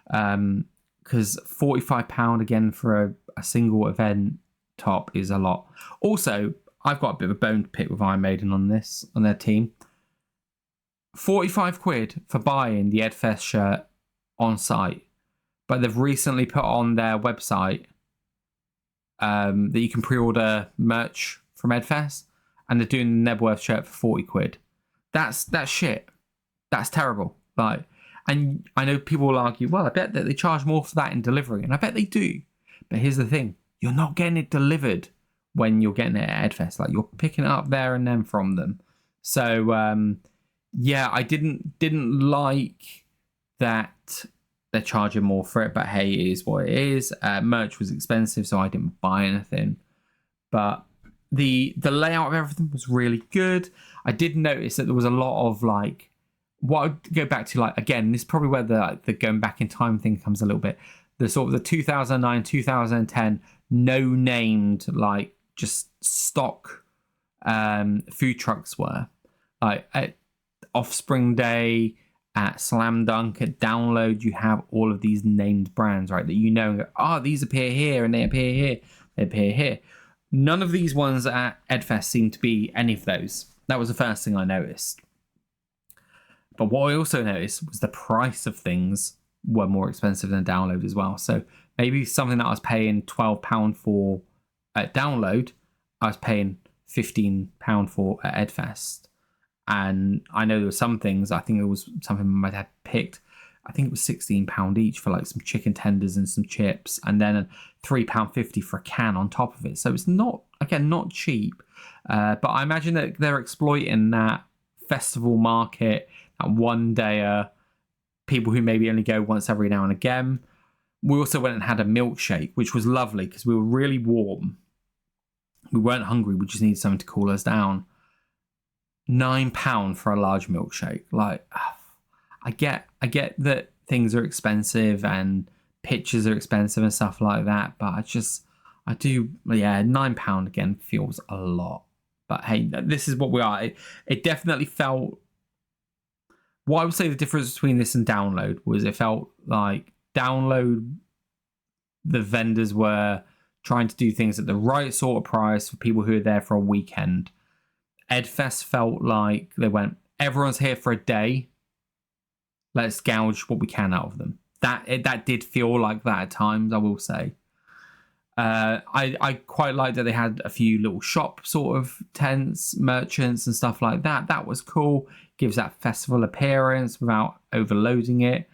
because £45 again for a single event top is a lot. Also, I've got a bit of a bone to pick with Iron Maiden on their team. 45 quid for buying the Eddfest shirt on site, but they've recently put on their website that you can pre-order merch from Eddfest, and they're doing the Nebworth shirt for 40 quid. That's shit. That's terrible. Like, and I know people will argue, well, I bet that they charge more for that in delivery, and I bet they do. But here's the thing: you're not getting it delivered when you're getting it at Eddfest. Like, you're picking it up there and then from them. So yeah, I didn't like that they're charging more for it, but hey, it is what it is. Merch was expensive, so I didn't buy anything. But the layout of everything was really good. I did notice that there was a lot of, like, what I would go back to, like, again, this is probably where the going back in time thing comes a little bit. The sort of the 2009, 2010 no-named, like, just stock food trucks were. Like, at Offspring Day, at Slam Dunk, at Download, you have all of these named brands, right, that you know, and go, oh, these appear here, and they appear here, they appear here. None of these ones at Eddfest seem to be any of those. That was the first thing I noticed. But what I also noticed was the price of things were more expensive than Download as well. So maybe something that I was paying £12 for at Download, I was paying £15 for at Eddfest. And I know there were some things, I think it was something my dad picked, I think it was £16 each for, like, some chicken tenders and some chips, and then £3.50 for a can on top of it. So it's not, again, not cheap. But I imagine that they're exploiting that festival market, that one day, people who maybe only go once every now and again. We also went and had a milkshake, which was lovely because we were really warm. We weren't hungry, we just needed something to cool us down. £9 for a large milkshake. Like, I get that things are expensive and pictures are expensive and stuff like that, but £9 again feels a lot. But hey, this is what we are. It definitely felt, what I would say the difference between this and Download was, it felt like Download, the vendors were trying to do things at the right sort of price for people who are there for a weekend. Eddfest felt like they went, everyone's here for a day, let's gouge what we can out of them. That did feel like that at times, I will say. I quite liked that they had a few little shop sort of tents, merchants and stuff like that. That was cool. Gives that festival appearance without overloading it.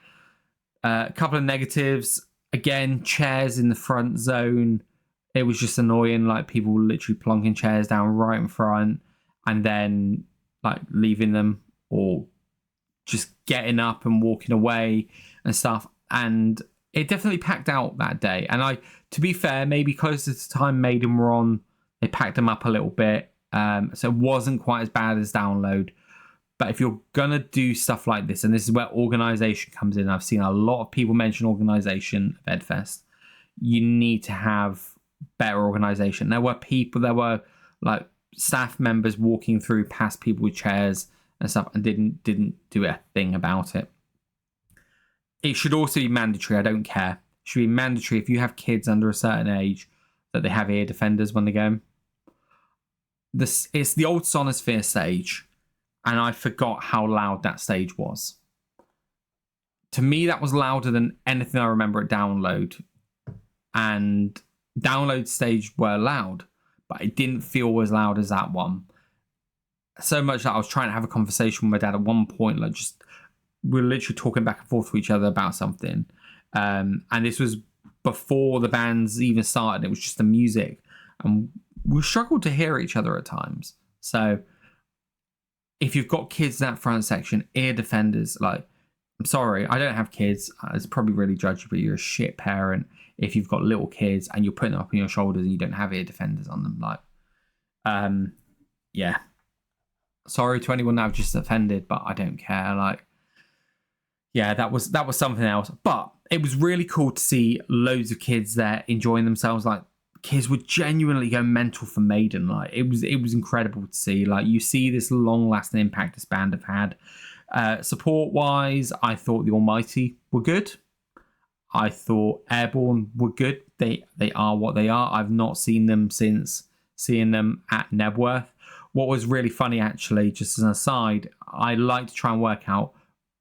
A couple of negatives. Again, chairs in the front zone. It was just annoying. Like, people were literally plonking chairs down right in front and then, like, leaving them, or just getting up and walking away and stuff. And it definitely packed out that day. And to be fair, maybe closer to the time Maiden were on, they packed them up a little bit. So it wasn't quite as bad as Download. But if you're going to do stuff like this, and this is where organisation comes in, I've seen a lot of people mention organisation of Eddfest. You need to have better organisation. There were like staff members walking through past people with chairs and stuff and didn't do a thing about it. It should also be mandatory. I don't care. It should be mandatory if you have kids under a certain age that they have ear defenders when they go. It's the old Sonosphere stage, and I forgot how loud that stage was. To me, that was louder than anything I remember at Download. And Download stage were loud, but it didn't feel as loud as that one. So much that I was trying to have a conversation with my dad at one point, like, just, we were literally talking back and forth to each other about something. And this was before the bands even started. It was just the music. And we struggled to hear each other at times. So if you've got kids in that front section, ear defenders, like, I'm sorry, I don't have kids. It's probably really judgy, but you're a shit parent if you've got little kids and you're putting them up on your shoulders and you don't have ear defenders on them. Like, yeah. Sorry to anyone that I've just offended, but I don't care. Like, Yeah, that was something else. But it was really cool to see loads of kids there enjoying themselves. Like, kids would genuinely go mental for Maiden. Like, it was incredible to see. Like, you see this long lasting impact this band have had. Support wise, I thought the Almighty were good. I thought Airborne were good. They are what they are. I've not seen them since seeing them at Nebworth. What was really funny, actually, just as an aside, I like to try and work out,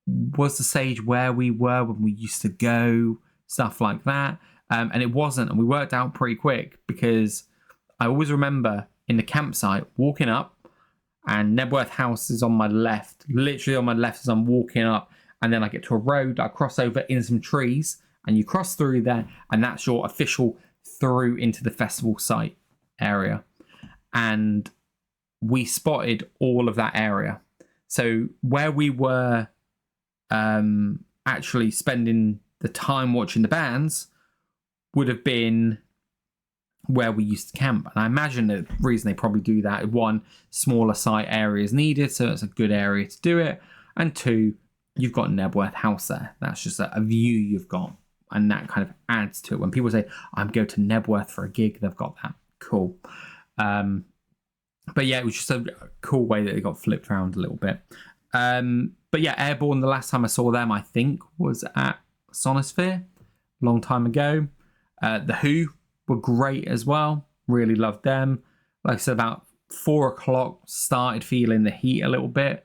was the stage where we were when we used to go, stuff like that. And it wasn't. And we worked out pretty quick, because I always remember in the campsite walking up, and Nebworth House is on my left, literally on my left as I'm walking up. And then I get to a road, I cross over in some trees, and you cross through there, and that's your official through into the festival site area. And we spotted all of that area. So where we were actually spending the time watching the bands would have been where we used to camp. And I imagine the reason they probably do that, one, smaller site area is needed, so it's a good area to do it. And two, you've got Nebworth House there. That's just a view you've got. And that kind of adds to it. When people say, I'm going to Nebworth for a gig, they've got that. Cool. But yeah, it was just a cool way that it got flipped around a little bit. But yeah, Airborne, the last time I saw them, I think, was at Sonosphere, a long time ago. The Who were great as well. Really loved them. Like I said, about 4 o'clock, started feeling the heat a little bit.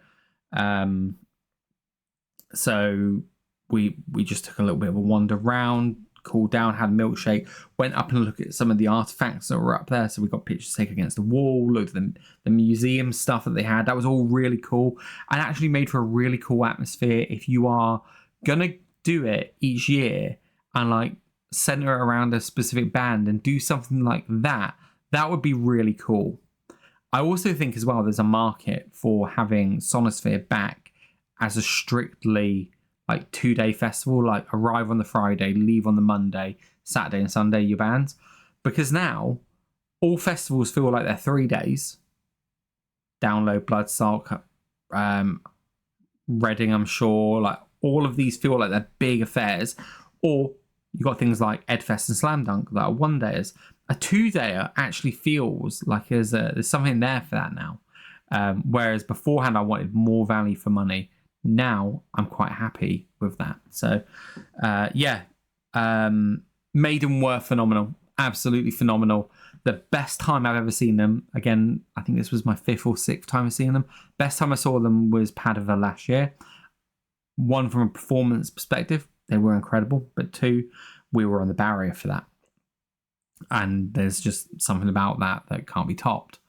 So we just took a little bit of a wander around, cooled down, had a milkshake, went up and looked at some of the artifacts that were up there. So we got pictures taken against the wall, looked at the museum stuff that they had. That was all really cool, and actually made for a really cool atmosphere. If you are gonna do it each year and like center around a specific band and do something like that, that would be really cool. I also think as well there's a market for having Sonosphere back as a strictly like 2-day festival, like arrive on the Friday, leave on the Monday, Saturday and Sunday, your bands. Because now all festivals feel like they're 3 days. Download, Bloodstock, Reading, I'm sure, like all of these feel like they're big affairs. Or you got things like Eddfest and Slam Dunk that are 1-dayers. A 2-dayer actually feels like there's something there for that now. Whereas beforehand I wanted more value for money. Now I'm quite happy with that. So Maiden were phenomenal, absolutely phenomenal. The best time I've ever seen them, again, I think this was my 5th or 6th time of seeing them. Best time I saw them was Padova last year. One, from a performance perspective, they were incredible, but two, we were on the barrier for that, and there's just something about that can't be topped.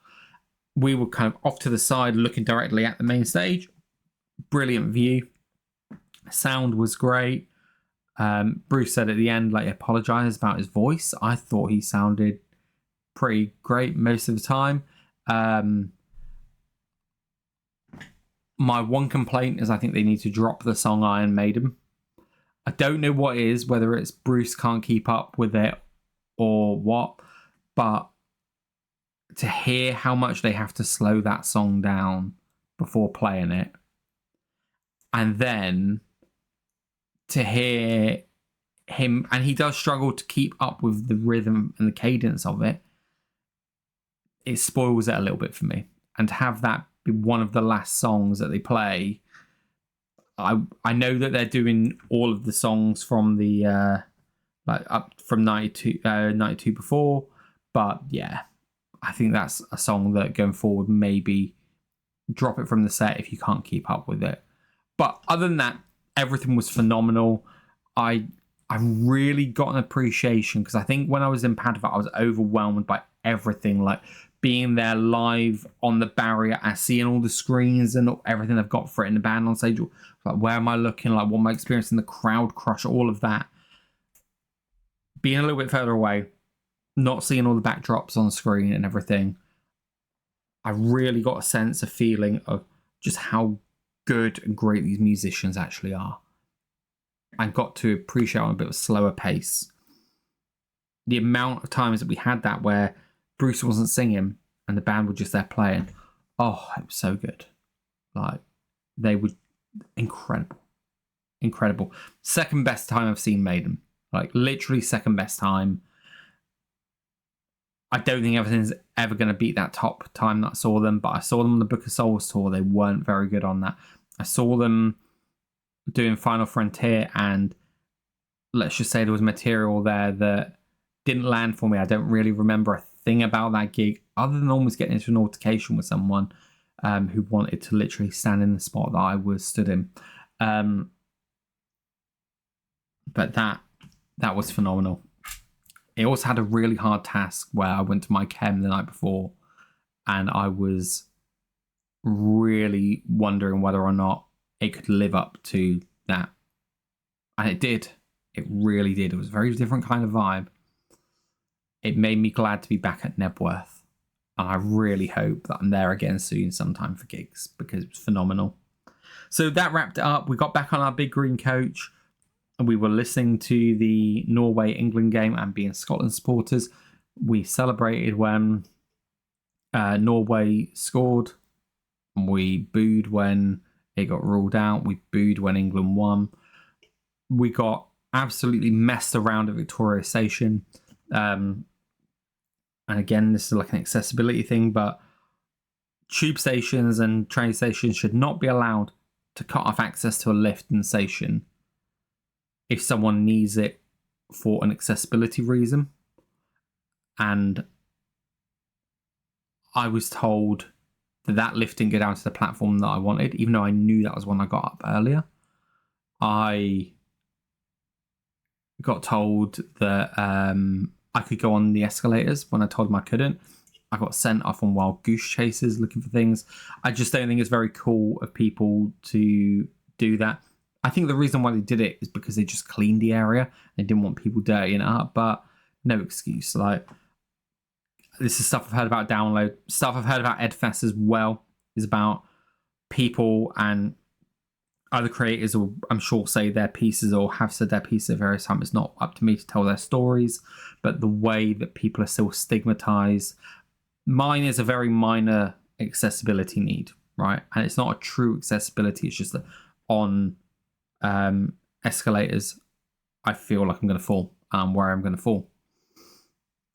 We were kind of off to the side looking directly at the main stage. Brilliant view. Sound was great. Bruce said at the end, like, he apologized about his voice. I thought he sounded pretty great most of the time. My one complaint is I think they need to drop the song Iron Maiden. I don't know what it is, whether it's Bruce can't keep up with it or what, but to hear how much they have to slow that song down before playing it, and then to hear him, and he does struggle to keep up with the rhythm and the cadence of it, it spoils it a little bit for me. And to have that be one of the last songs that they play, I know that they're doing all of the songs from the like up from 92 before, but yeah, I think that's a song that going forward, maybe drop it from the set if you can't keep up with it. But other than that, everything was phenomenal. I really got an appreciation, because I think when I was in Padova, I was overwhelmed by everything, like being there live on the barrier and seeing all the screens and everything they've got for it in the band on stage. Like, where am I looking? Like, what am I experiencing? The crowd crush, all of that. Being a little bit further away, not seeing all the backdrops on the screen and everything, I really got a sense, a feeling of just how good and great these musicians actually are. I got to appreciate on a bit of a slower pace the amount of times that we had that where Bruce wasn't singing and the band were just there playing. Oh, it was so good. Like, they were incredible. incredible. Second best time I've seen Maiden. Like, literally second best time. I don't think everything's ever going to beat that top time that I saw them, but I saw them on the Book of Souls tour. They weren't very good on that. I saw them doing Final Frontier, and let's just say there was material there that didn't land for me. I don't really remember a thing about that gig other than almost getting into an altercation with someone who wanted to literally stand in the spot that I was stood in. But that was phenomenal. It also had a really hard task where I went to my chem the night before and I was really wondering whether or not it could live up to that. And it did. It really did. It was a very different kind of vibe. It made me glad to be back at Nebworth. And I really hope that I'm there again soon sometime for gigs because it was phenomenal. So that wrapped it up. We got back on our big green coach and we were listening to the Norway-England game and being Scotland supporters. We celebrated when Norway scored. We booed when it got ruled out. We booed when England won. We got absolutely messed around at Victoria Station. And again, this is like an accessibility thing, but tube stations and train stations should not be allowed to cut off access to a lift in the station if someone needs it for an accessibility reason. And I was told that lift didn't go down to the platform that I wanted, even though I knew that was when I got up earlier. I got told that I could go on the escalators when I told them I couldn't. I got sent off on wild goose chases looking for things. I just don't think it's very cool of people to do that. I think the reason why they did it is because they just cleaned the area. They didn't want people dirtying it up, but no excuse. Like, this is stuff I've heard about Download. Stuff I've heard about Eddfest as well is about people and other creators will, I'm sure, say their pieces or have said their pieces at various times. It's not up to me to tell their stories, but the way that people are still stigmatized. Mine is a very minor accessibility need, right? And it's not a true accessibility. It's just that on escalators, I feel like I'm going to fall where I'm going to fall.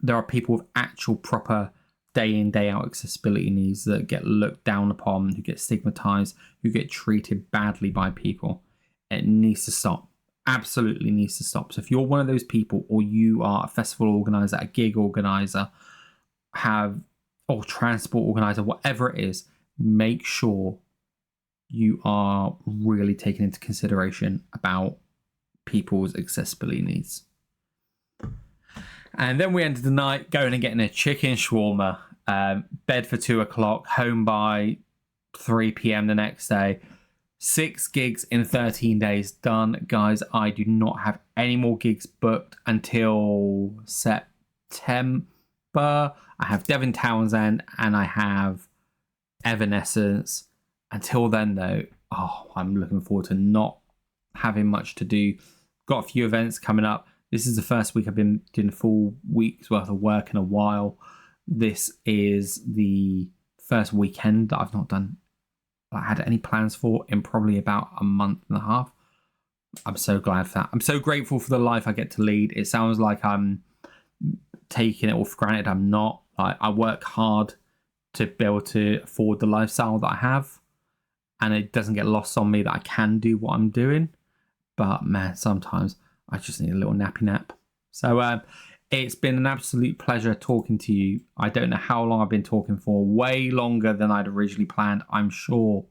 There are people with actual proper day in, day out accessibility needs that get looked down upon, who get stigmatized, who get treated badly by people. It needs to stop. Absolutely needs to stop. So if you're one of those people, or you are a festival organizer, a gig organizer, or transport organizer, whatever it is, make sure you are really taking into consideration about people's accessibility needs. And then we ended the night going and getting a chicken shawarma, bed for 2 o'clock, home by 3 p.m. the next day. 6 gigs in 13 days done. Guys, I do not have any more gigs booked until September. I have Devin Townsend and I have Evanescence. Until then, though, I'm looking forward to not having much to do. Got a few events coming up. This is the first week I've been doing a full week's worth of work in a while. This is the first weekend that I've not done, I had any plans for in probably about a month and a half. I'm so glad for that. I'm so grateful for the life I get to lead. It sounds like I'm taking it all for granted. I'm not. I work hard to be able to afford the lifestyle that I have. And it doesn't get lost on me that I can do what I'm doing. But man, sometimes I just need a little nappy nap. So it's been an absolute pleasure talking to you. I don't know how long I've been talking for. Way longer than I'd originally planned, I'm sure.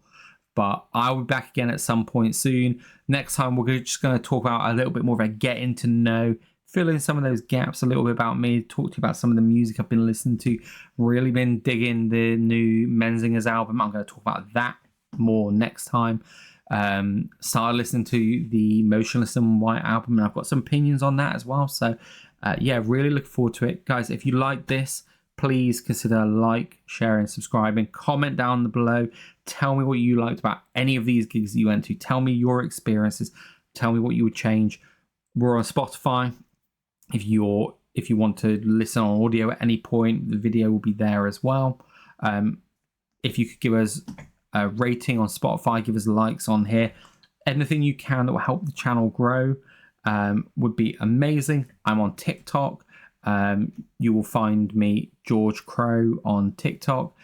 But I'll be back again at some point soon. Next time, we're just going to talk about a little bit more of a getting to know, fill in some of those gaps a little bit about me, talk to you about some of the music I've been listening to. Really been digging the new Menzinger's album. I'm going to talk about that more next time. Started listening to the Motionless in White album and I've got some opinions on that as well. So really look forward to it. Guys, if you like this, please consider like, sharing, subscribing, comment down below. Tell me what you liked about any of these gigs that you went to. Tell me your experiences. Tell me what you would change. We're on Spotify. If you want to listen on audio at any point, the video will be there as well. If you could give us a rating on Spotify, give us likes on here. Anything you can that will help the channel grow would be amazing. I'm on TikTok. You will find me George Crow on TikTok,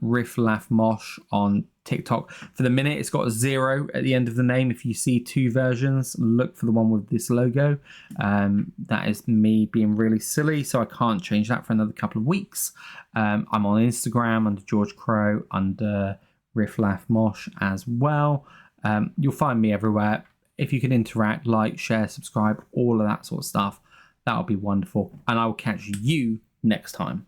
Riff Laugh Mosh on TikTok. For the minute, it's got a 0 at the end of the name. If you see 2 versions, look for the one with this logo. That is me being really silly, so I can't change that for another couple of weeks. I'm on Instagram under George Crow, under Riff Laugh Mosh as well. You'll find me everywhere. If you can interact, like, share, subscribe, all of that sort of stuff, that'll be wonderful. And I will catch you next time.